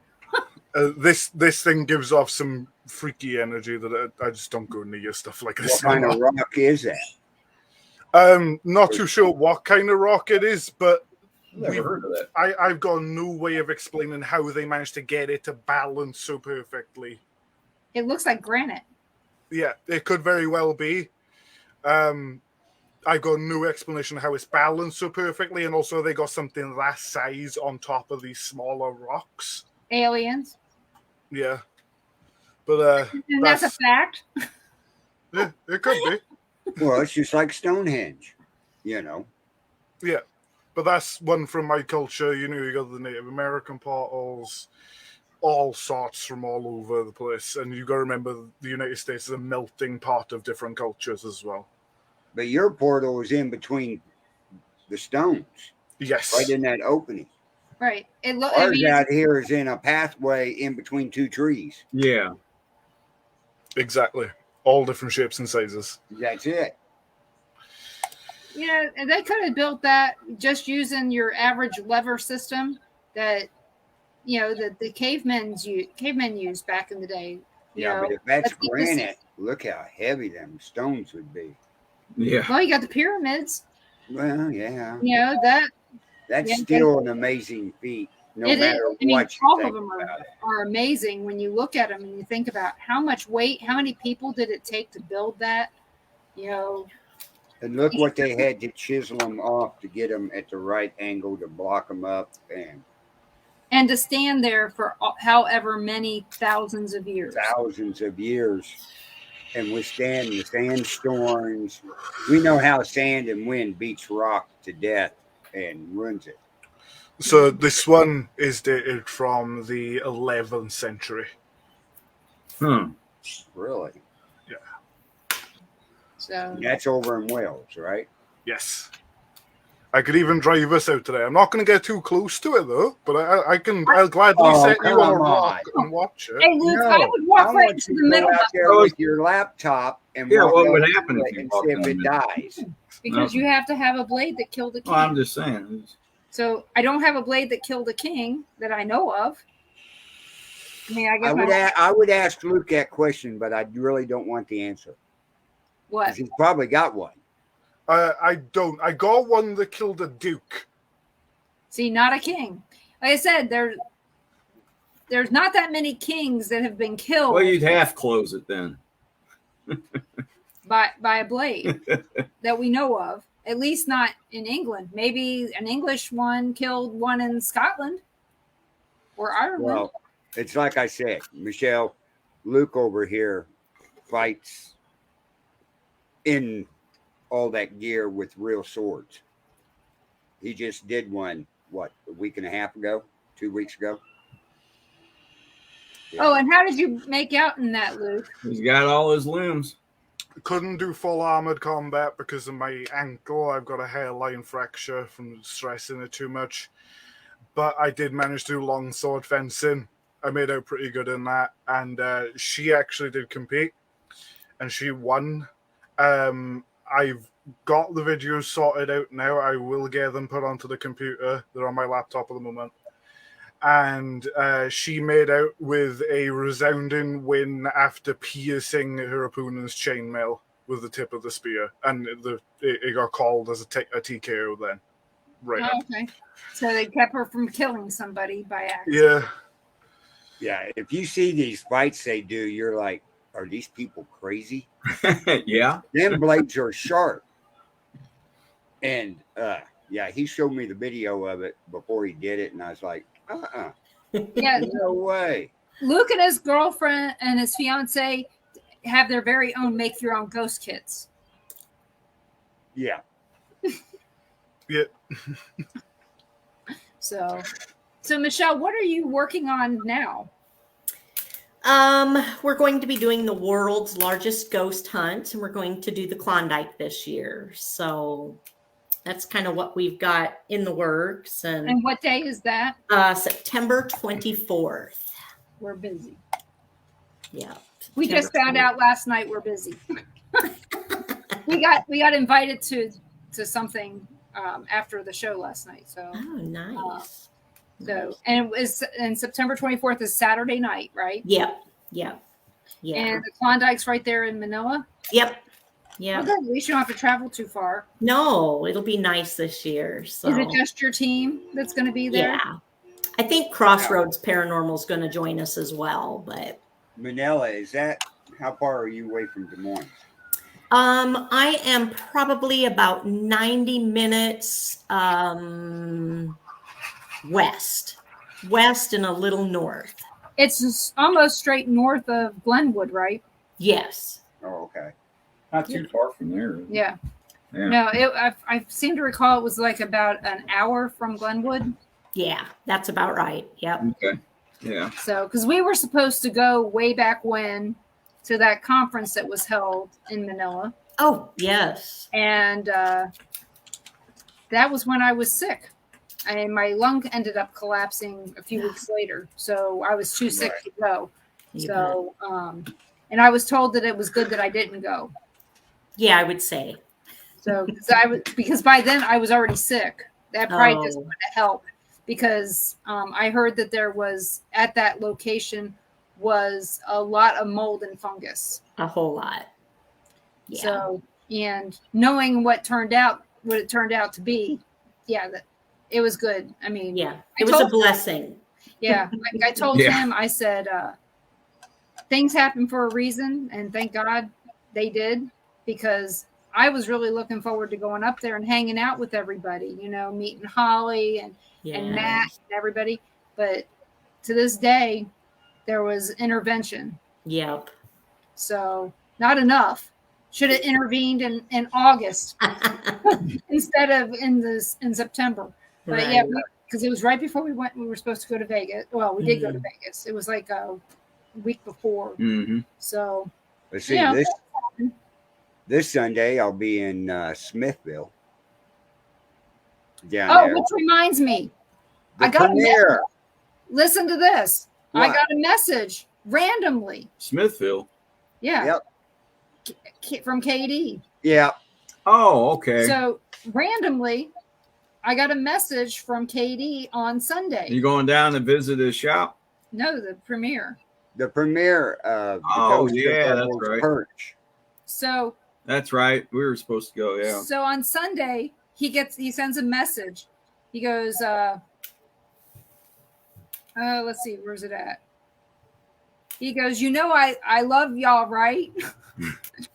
This thing gives off some freaky energy that I just don't go near stuff like this. What kind of rock is that? Not too sure what kind of rock it is, but Never heard of that. I've got no way of explaining how they managed to get it to balance so perfectly. It looks like granite. Yeah, it could very well be. I got no explanation of how it's balanced so perfectly, and also they got something that size on top of these smaller rocks. Aliens. Yeah, but and that's a fact. Yeah, it could be. Well, it's just like Stonehenge, Yeah, but that's one from my culture. You got the Native American portals, all sorts from all over the place, and you got to remember the United States is a melting pot of different cultures as well. but your portal is in between the stones. Yes, Right in that opening. Right. Ours out here is in a pathway in between two trees. Yeah. Exactly. All different shapes and sizes. That's it. And they could have built that just using your average lever system that the cavemen used back in the day. But if that's granite, look how heavy them stones would be. Yeah. Well, you got the pyramids. Well, yeah. You know that. That's Yeah, still an amazing feat, no It is. matter I mean, what you all of think them about it. are amazing when you look at them and you think about how much weight, how many people did it take to build that? You know, And look what they had to chisel them off to get them at the right angle to block them up, and to stand there for however many thousands of years. thousands of years and withstand the sandstorms. We know how sand and wind beats rock to death and ruins it. So this one is dated from the 11th century. Really? Yeah. So And that's over in Wales, right? Yes. I could even drive us out today. I'm not going to get too close to it though, but I'll gladly Oh, set you come on a on. rock and watch it. hey, Luke, I would walk right want into you the to middle go out there with your laptop and Yeah, walk what out would to happen if it you and walked see if in the it middle? dies. because you have to have a blade that killed a king. Well, I'm just saying. So I don't have a blade that killed a king that I know of. I mean, I guess I would ask Luke that question, but I really don't want the answer. what? 'Cause he's probably got one. I don't. I got one that killed a duke. See, not a king. Like I said, there's not that many kings that have been killed Well, you'd half close it then. by a blade that we know of. At least not in England. Maybe an English one killed one in Scotland or Ireland. Well, it's like I said, Michelle, Luke over here fights in all that gear with real swords. He just did one, what, a week and a half ago, 2 weeks ago? Oh, and how did you make out in that, Luke? He's got all his limbs. Couldn't do full armored combat because of my ankle. I've got a hairline fracture from stressing it too much. But I did manage to do long sword fencing. I made out pretty good in that. And she actually did compete. And she won. I've got the videos sorted out now. I will get them put onto the computer. They're on my laptop at the moment. And she made out with a resounding win after piercing her opponent's chainmail with the tip of the spear. And it got called as a TKO then. Right. Oh, okay. So they kept her from killing somebody by accident. Yeah. Yeah, if you see these fights they do, you're like, are these people crazy? Yeah. Them blades are sharp. And yeah, he showed me the video of it before he did it, and I was like, Yeah, no way. Luke and his girlfriend and his fiance have their very own make your own ghost kits. Yeah. Yeah. So Michelle, what are you working on now? We're going to be doing the world's largest ghost hunt, and we're going to do the Klondike this year. So that's kind of what we've got in the works. And what day is that? September 24th. We're busy. Yeah. We just found out last night we're busy. we got invited to something after the show last night. So Oh, nice. And it was and September 24th is Saturday night, right? Yep. And the Klondike's right there in Manila. Yep. Okay, at least you don't have to travel too far. No, it'll be nice this year. So Is it just your team that's going to be there? Yeah. I think Crossroads Paranormal is going to join us as well, but Manila, how far are you away from Des Moines? I am probably about 90 minutes west and a little north. It's almost straight north of Glenwood, right? Yes. Oh, okay. Not too far from there. Yeah. Yeah. No, I seem to recall it was like about an hour from Glenwood. Yeah, that's about right. Yep. Okay. Yeah. So, because we were supposed to go way back when to that conference that was held in Manila. Oh, yes. And that was when I was sick. And my lung ended up collapsing a few weeks later. So I was too sick to go. So, and I was told that it was good that I didn't go. Yeah, I would say. So, because by then I was already sick. That probably just wouldn't help. Because I heard that there was, at that location, was a lot of mold and fungus. A whole lot. Yeah. So, and knowing what it turned out to be, yeah, that it was good. I mean, Yeah, it was a blessing. Yeah, like I told Yeah. him, I said, things happen for a reason, and thank God they did, because I was really looking forward to going up there and hanging out with everybody, meeting Holly and Matt and everybody. But to this day, there was intervention. Yep. So not enough. Should have intervened in August instead of in September. But Right. yeah, because it was right before we were supposed to go to Vegas. Well, we did go to Vegas. It was like a week before. Mm-hmm. So let's see, this Sunday I'll be in Smithville. Down there. Which reminds me, The I got premiere. Listen to this. What? I got a message randomly. Smithville. Yeah. Yep. From KD. Yeah. Oh, okay. So randomly, I got a message from KD on Sunday. You going down to visit his shop? No, the premiere. The premiere of the Oh, Ghost yeah, of that's Devil's right. Perch. So That's right. We were supposed to go, yeah. So on Sunday, he sends a message. He goes, let's see, where's it at? He goes, I love y'all, right?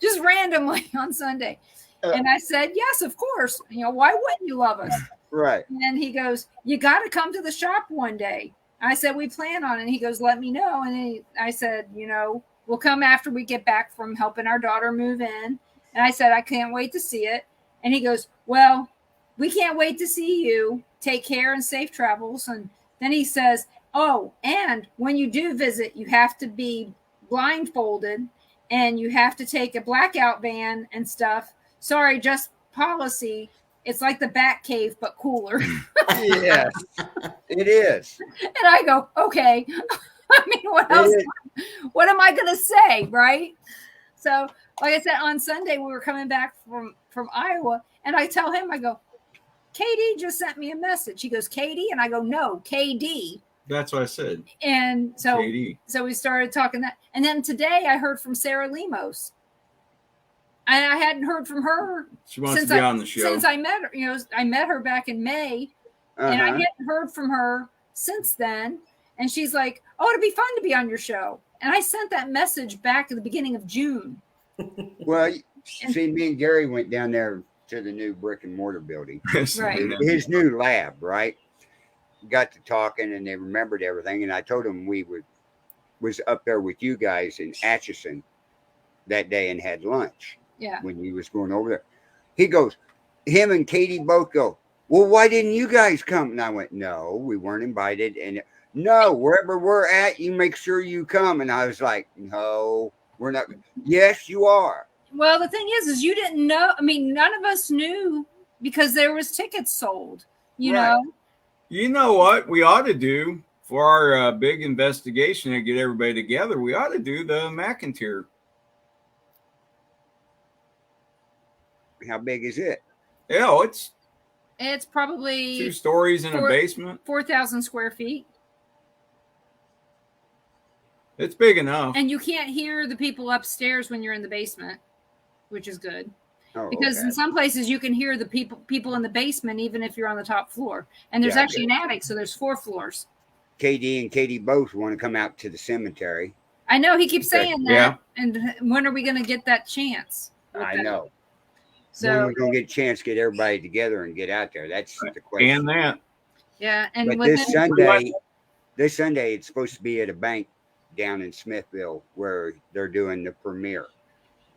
Just randomly on Sunday. And I said, yes, of course. Why wouldn't you love us? Right. And then he goes, you got to come to the shop one day. I said, we plan on it. And he goes, let me know. And I said, we'll come after we get back from helping our daughter move in. And I said, I can't wait to see it. And he goes, well, we can't wait to see you. Take care and safe travels. And then he says, oh, and when you do visit, you have to be blindfolded and you have to take a blackout van and stuff. Sorry, just policy. It's like the Bat Cave, but cooler. Yes, it is. And I go, okay. I mean, what else? What am I going to say, right? So, like I said, on Sunday, we were coming back from Iowa, and I tell him, I go, KD just sent me a message. He goes, KD? And I go, no, KD. That's what I said. And so, KD. So we started talking that. And then today I heard from Sarah Lemos. And I hadn't heard from her. She wants to be on the show. Since I met her, I met her back in May, and I hadn't heard from her since then. And she's like, oh, it'd be fun to be on your show. And I sent that message back at the beginning of June. Well, see, me and Gary went down there to the new brick and mortar building. Right. His new lab, right? Got to talking and they remembered everything. And I told them we was up there with you guys in Atchison that day and had lunch. Yeah. When he was going over there. He goes, him and Katie both go, well, why didn't you guys come? And I went, no, we weren't invited. And no, wherever we're at, you make sure you come. And I was like, no, we're not. Yes, you are. Well, the thing is you didn't know. I mean, none of us knew because there was tickets sold, you know. You know what we ought to do for our big investigation and get everybody together? We ought to do the McIntyre. How big is it? Yeah, it's probably 2 stories in a basement. 4,000 square feet. It's big enough. And you can't hear the people upstairs when you're in the basement, which is good. Oh, because in some places you can hear the people in the basement, even if you're on the top floor. And there's actually an attic, so there's 4 floors. KD and Katie both want to come out to the cemetery. I know, he keeps saying that. Yeah. And when are we going to get that chance? I know. So when we're going to get a chance to get everybody together and get out there. That's the question. And that. Yeah. And but this Sunday, it's supposed to be at a bank down in Smithville where they're doing the premiere.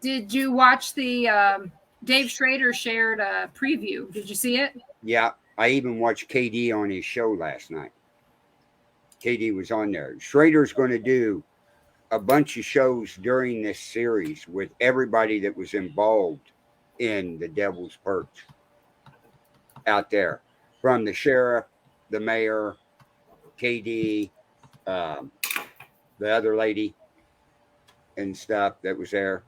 Did you watch the Dave Schrader shared a preview? Did you see it? Yeah. I even watched KD on his show last night. KD was on there. Schrader's going to do a bunch of shows during this series with everybody that was involved in the Devil's Perch out there, from the sheriff, the mayor, KD, the other lady and stuff that was there.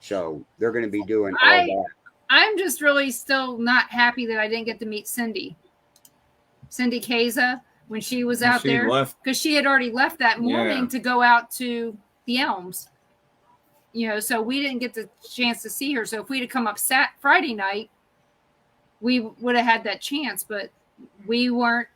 So they're going to be doing all that. I'm just really still not happy that I didn't get to meet Cindy Kaza when she was out there, because she had already left that morning to go out to the Elms. so we didn't get the chance to see her. So if we'd have come up Friday night, we would have had that chance, but we weren't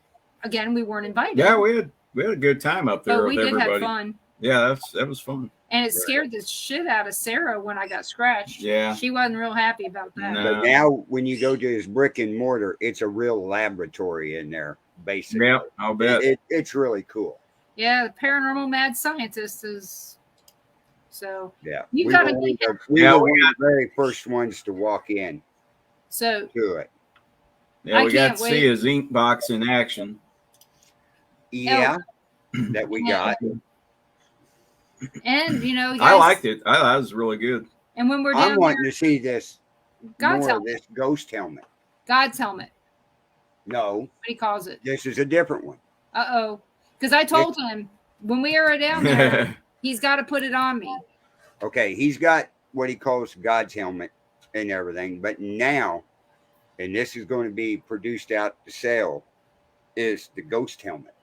invited. Yeah, we had a good time up there But with we did everybody. have fun. Yeah, that was fun. And it scared the shit out of Sarah when I got scratched. Yeah. She wasn't real happy about that. No. But now when you go to his brick and mortar, it's a real laboratory in there, basically. Yeah, I'll bet. It's really cool. Yeah, the paranormal mad scientist is. So Yeah. you got to we be. were one of the very first ones to walk in So to it. Yeah, we got can't to wait. see his ink box in action. Yeah, that we got. and guys, I liked it. That was really good. And when we're I'm down wanting there, to see this God's more of helmet. this ghost helmet. God's helmet. No, What he calls it. this is a different one. Because I told him when we were down there, he's got to put it on me. Okay, he's got what he calls God's helmet and everything, but now, and this is going to be produced out to sale, is the ghost helmet.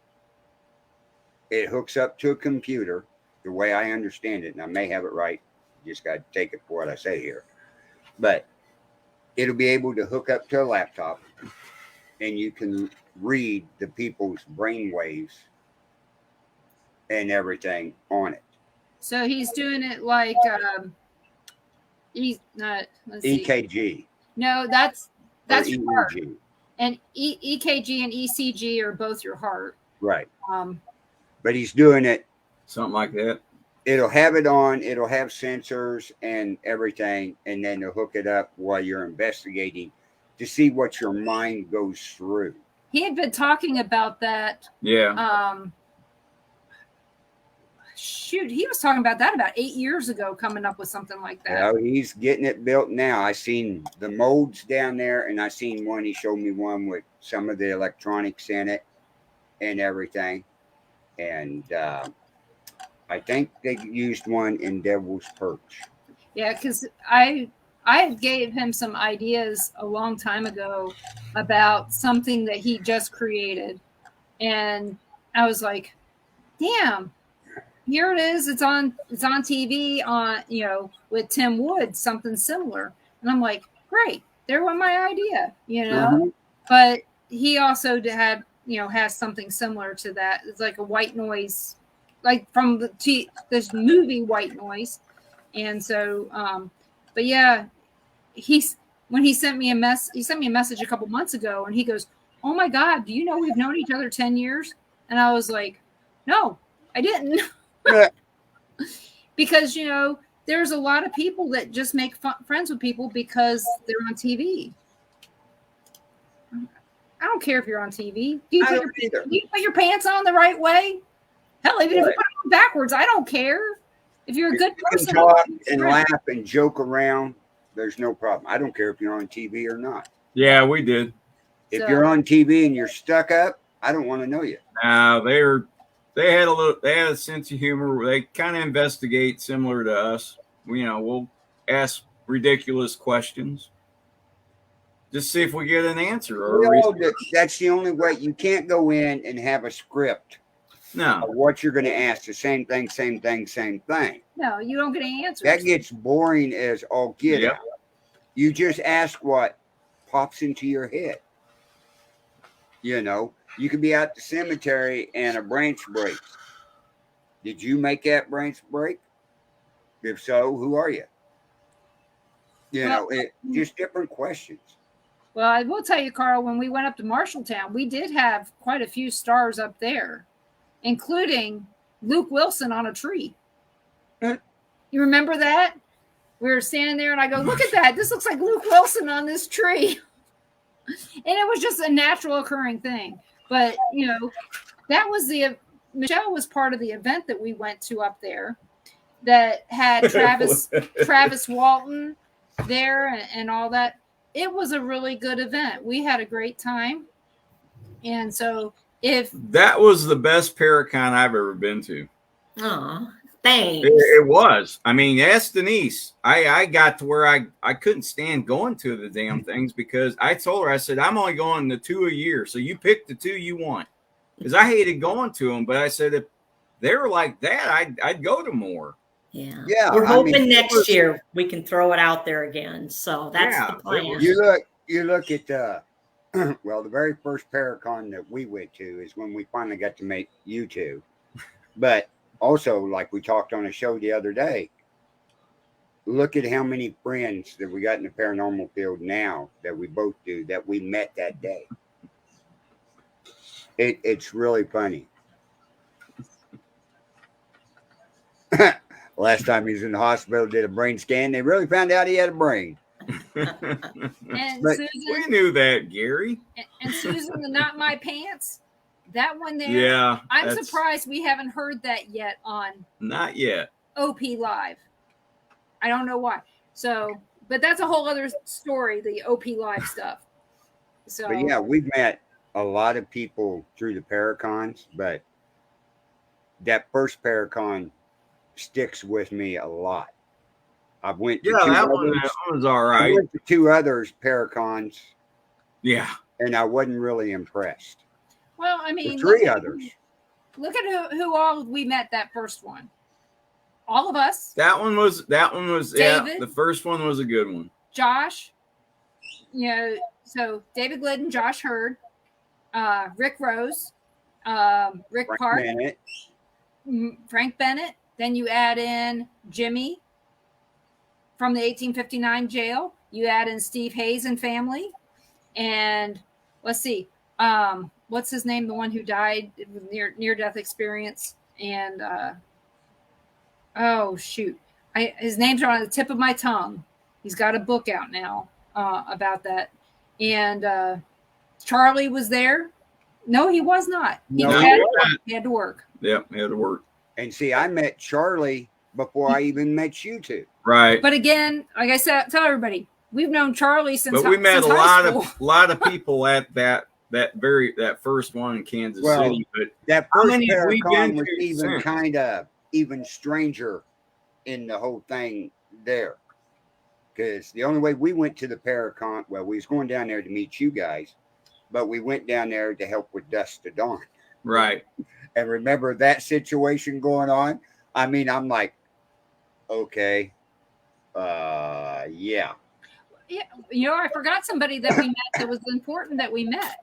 It hooks up to a computer, the way I understand it, and I may have it right. Just got to take it for what I say here. But it'll be able to hook up to a laptop, and you can read the people's brain waves and everything on it. So he's doing it like he's not. Let's see. EKG. No, that's or your heart. EEG. And EKG and ECG are both your heart. Right. Um, But he's doing it. Something like that. It'll have it on. It'll have sensors and everything, and then they'll hook it up while you're investigating to see what your mind goes through. he had been talking about that. Yeah. Shoot, he was talking about that about 8 years ago, coming up with something like that. Well, he's getting it built now. I seen the molds down there, and I seen one. He showed me one with some of the electronics in it and everything. And I think they used one in Devil's Perch. Yeah, because I gave him some ideas a long time ago about something that he just created, and I was like, "Damn, here it is. It's on TV on with Tim Wood, something similar." And I'm like, "Great, there went my idea," Mhm. But he also had has something similar to that. It's like a white noise, like from this movie White Noise. And so, but yeah, when he sent me a message a couple months ago, and he goes, "Oh my God, do you know we've known each other 10 years?" And I was like, "No, I didn't." Because, there's a lot of people that just make friends with people because they're on TV. I don't care if you're on TV. Do you put your pants on the right way? Hell, even if you put them on backwards, I don't care. If you're a good You can person, talk and laugh and joke around. There's no problem. I don't care if you're on TV or not. Yeah, we did. If you're on TV and you're stuck up, I don't want to know you. They had a sense of humor. They kind of investigate similar to us. We'll ask ridiculous questions. Just see if we get an answer. That's the only way. You can't go in and have a script No. of what you're going to ask. The same thing, same thing, same thing. No, you don't get any answers. That gets boring as all get out. You just ask what pops into your head. You could be at the cemetery and a branch breaks. Did you make that branch break? If so, who are you? Just different questions. Well, I will tell you, Carl, when we went up to Marshalltown, we did have quite a few stars up there, including Luke Wilson on a tree. You remember that? We were standing there and I go, "Look at that. This looks like Luke Wilson on this tree." And it was just a natural occurring thing. But, that was Michelle was part of the event that we went to up there that had Travis Walton there and all that. It was a really good event. We had a great time. And so that was the best Paracon I've ever been to. Oh, thanks. It was. I mean, ask Denise. I got to where I couldn't stand going to the damn things because I told her, I said, "I'm only going to 2 a year. So you pick the 2 you want." Because I hated going to them. But I said, if they were like that, I'd go to more. Yeah. Yeah, We're I hoping mean, next year we can throw it out there again. So that's Yeah, the it plan. was- you look at well, the very first Paracon that we went to is when we finally got to meet you two. But also, like we talked on a show the other day, look at how many friends that we got in the paranormal field now that we both do that we met that day. It's really funny. Last time he was in the hospital, did a brain scan. They really found out he had a brain. And But- we Susan, knew that, Gary. and Susan, the Not My Pants, that one there. Yeah, I'm that's- surprised we haven't heard that yet on Not yet. OP Live. I don't know why. So, but that's a whole other story, the OP Live stuff. So, But yeah, we've met a lot of people through the Paracons, but that first Paracon sticks with me a lot. I went to Yeah, two that others. one was all I right. went to two others Paracons, Yeah. and I wasn't really impressed. well, I The mean, three others. Look at who all we met that first one. All of us. That one was yeah, David? the first one was a good one. Josh, so David Glidden, Josh Hurd, Rick Rose, Rick Frank Park, Bennett. Frank Bennett. Then you add in Jimmy from the 1859 jail. You add in Steve Hayes and family. And let's see, what's his name? The one who died with near death experience. And oh shoot, his names are on the tip of my tongue. He's got a book out now about that. And Charlie was there. No, he was not. He No, had he to work. He had to work. Yep, it had to work. And see, I met Charlie before I even met you two. Right. But again, like I said, tell everybody, we've known Charlie since. But we met since a high lot school. of people at that first one in Kansas Well, City. But That How first many have we Paracon been was to even since? kind of even stranger in the whole thing there. Because the only way we went to the Paracon, well, we was going down there to meet you guys, but we went down there to help with Dust to Dawn. right. And remember that situation going on? I mean, I'm like, okay, yeah. Yeah, I forgot somebody that we met that was important that we met.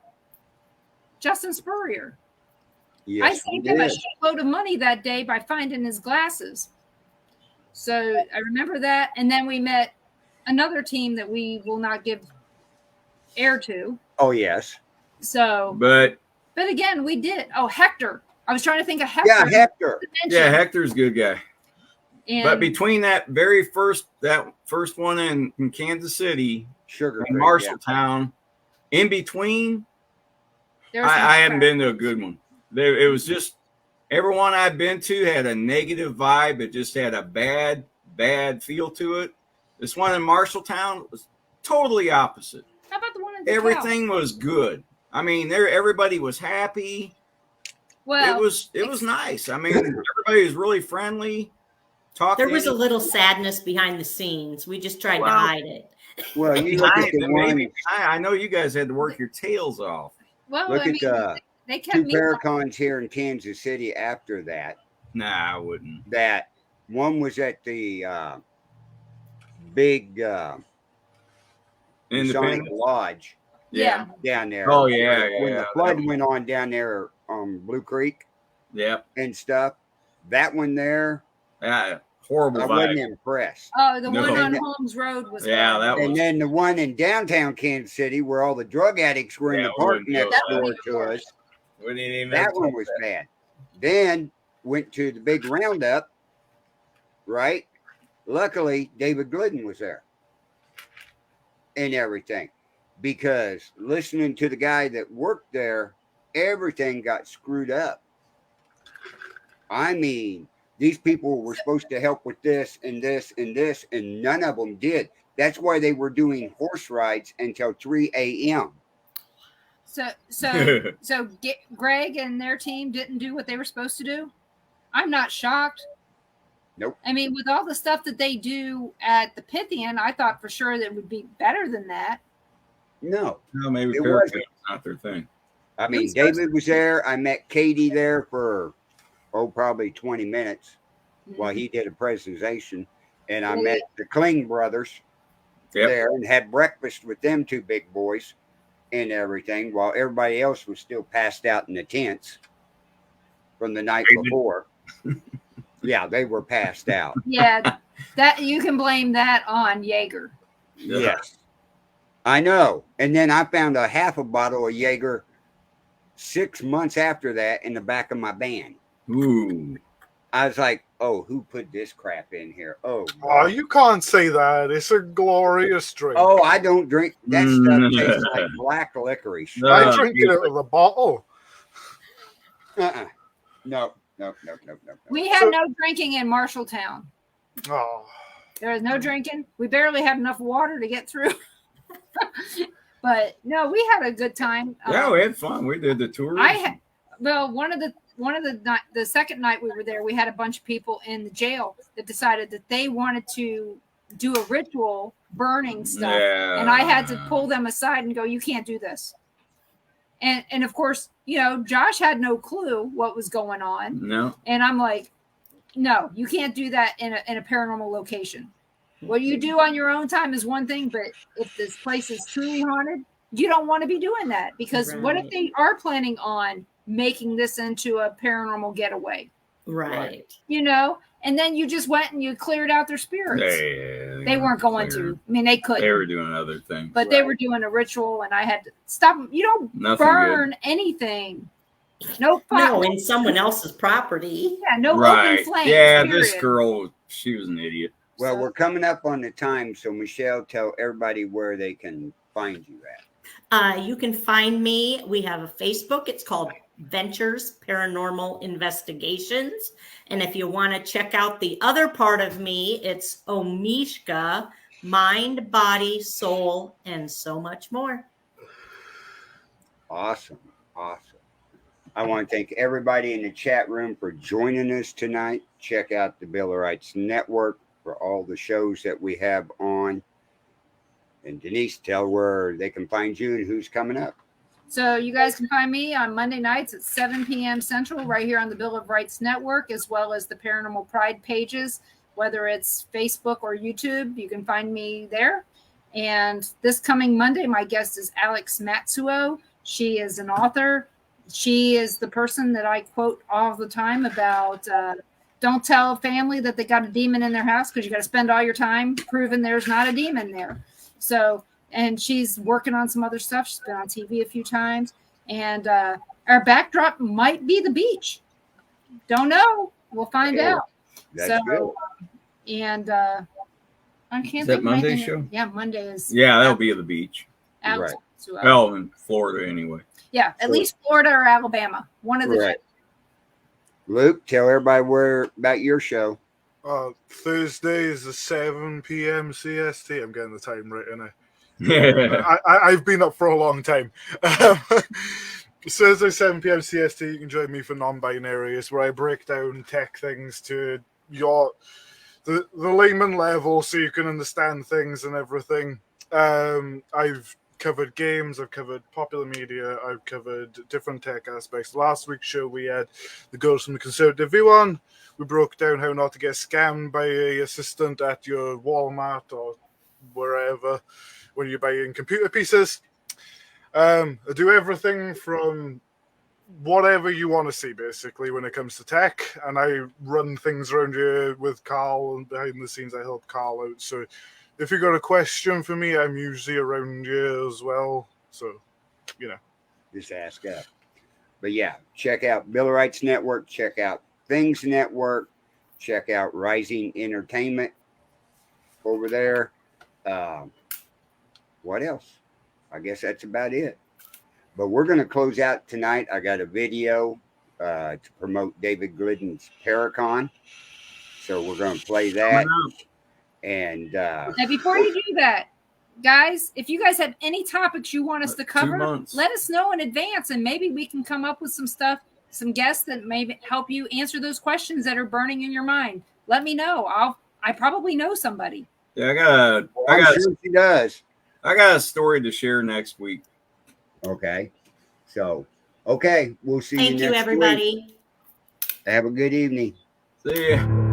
Justin Spurrier. I Yes, we saved him a did. shitload of money that day by finding his glasses. So I remember that. And then we met another team that we will not give air to. Oh, yes. So, But but again, we did. Oh, Hector. I was trying to think of Hector. Yeah, Hector. yeah, Hector's a good guy. And But between that first one in Kansas City Sugar and Creek, Marshalltown, in between, there was some I haven't crap. been to a good one. It was just everyone I've been to had a negative vibe. It just had a bad feel to it. This one in Marshalltown was totally opposite. How about the one in DeKalb? Everything was good. I mean, everybody was happy. Well, it was nice. I mean, everybody was really friendly. There was a little sadness behind the scenes. We just tried to Well, hide it. Well, you look at the one, I know you guys had to work your tails off. well, look I at mean, they kept two me. Paracons here in Kansas City after that. Nah, I wouldn't. That one was at the big Masonic Independent. Lodge Yeah. down there. Oh, yeah, When yeah, the flood that went on down there on Blue Creek Yep. and stuff, that one there, Horrible I wasn't vibe. impressed. Oh, the No. one on Holmes Road was. Yeah, bad. that was- And then the one in downtown Kansas City where all the drug addicts were in Yeah, the we park wouldn't next go door there. to us. We didn't even That one was bad. Then went to the big roundup, right? Luckily, David Glidden was there and everything. Because listening to the guy that worked there, everything got screwed up. I mean, these people were supposed to help with this and this and this, and none of them did. That's why they were doing horse rides until 3 a.m. So Greg and their team didn't do what they were supposed to do. I'm not shocked. Nope. I mean, with all the stuff that they do at the Pythian, I thought for sure that it would be better than that. No. No, maybe It Paragon's wasn't. not their thing. I mean, was supposed David was there. I met Katie there for, probably 20 minutes. while he did a presentation, and I Yeah. met the Kling brothers Yep. there and had breakfast with them two big boys and everything, while everybody else was still passed out in the tents from the night before. Yeah, they were passed out. Yeah, that you can blame that on Jaeger. Yes, I know. And then I found a half a bottle of Jaeger 6 months after that in the back of my van. Ooh. I was like, oh, who put this crap in here? Oh, Oh, God. you can't say that. It's a glorious drink. Oh, I don't drink. That stuff tastes like black licorice. I drink it out of the bottle. No. We had no drinking in Marshalltown. Oh, There was no drinking. We barely had enough water to get through. But no, we had a good time. Yeah, we had fun. We did the tour. Well, one of the second night we were there, we had a bunch of people in the jail that decided that they wanted to do a ritual burning stuff, and I had to pull them aside and go, "You can't do this." And of course, Josh had no clue what was going on. No. And I'm like, "No, you can't do that in a paranormal location. What you do on your own time is one thing, but if this place is truly haunted, you don't want to be doing that, because what if they are planning on making this into a paranormal getaway?" Right. And then you just went and you cleared out their spirits. They weren't going to. I mean, they couldn't. They were doing other things. But they were doing a ritual, and I had to stop them. You don't burn anything. No fire. No, in someone else's property. Yeah, no open flames. Yeah, period. this girl, she was an idiot. Well, we're coming up on the time, so Michelle, tell everybody where they can find you at. You can find me. We have a Facebook. It's called Ventures Paranormal Investigations. And if you want to check out the other part of me, it's Omishka, Mind, Body, Soul, and so much more. Awesome. I want to thank everybody in the chat room for joining us tonight. Check out the Billerites Network for all the shows that we have on. And Denise, tell where they can find you and who's coming up. So you guys can find me on Monday nights at 7 p.m. Central right here on the Bill of Rights Network, as well as the Paranormal Pride pages, whether it's Facebook or YouTube. You can find me there. And this coming Monday, my guest is Alex Matsuo. She is an author. She is the person that I quote all the time about don't tell a family that they got a demon in their house, because you got to spend all your time proving there's not a demon there. So, and she's working on some other stuff. She's been on TV a few times. And our backdrop might be the beach. Don't know. We'll find out. That's good. And I can't Is that think of Monday's anything. show? Yeah, Monday is. Yeah, that'll be at the beach. Alex Right. Matsuo. Well, in Florida anyway. Yeah, at least Florida or Alabama. One of the Right. Luke, tell everybody about your show. Thursdays at 7 p.m. CST. I'm getting the time right, and Yeah. I've been up for a long time. Thursday 7 p.m. CST. You can join me for non-binaries, where I break down tech things to the layman level, so you can understand things and everything. I've covered games, I've covered popular media, I've covered different tech aspects. Last week's show we had the Girls from the Conservative View on. We broke down how not to get scammed by a assistant at your Walmart or wherever when you're buying computer pieces. I do everything from whatever you want to see, basically, when it comes to tech, and I run things around here with Carl, and behind the scenes I help Carl out. So if you got a question for me, I'm usually around here as well. So, Just ask up. But yeah, check out Billerites Network. Check out Things Network. Check out Rising Entertainment over there. What else? I guess that's about it. But we're going to close out tonight. I got a video to promote David Glidden's Paracon. So we're going to play that. And now, before you do that, guys, if you guys have any topics you want us to cover, let us know in advance, and maybe we can come up with some stuff, some guests that may help you answer those questions that are burning in your mind. Let me know. I probably know somebody. Yeah, I'm sure she does. I got a story to share next week. Okay. So, we'll see you next week. Thank you, everybody. Have a good evening. See ya.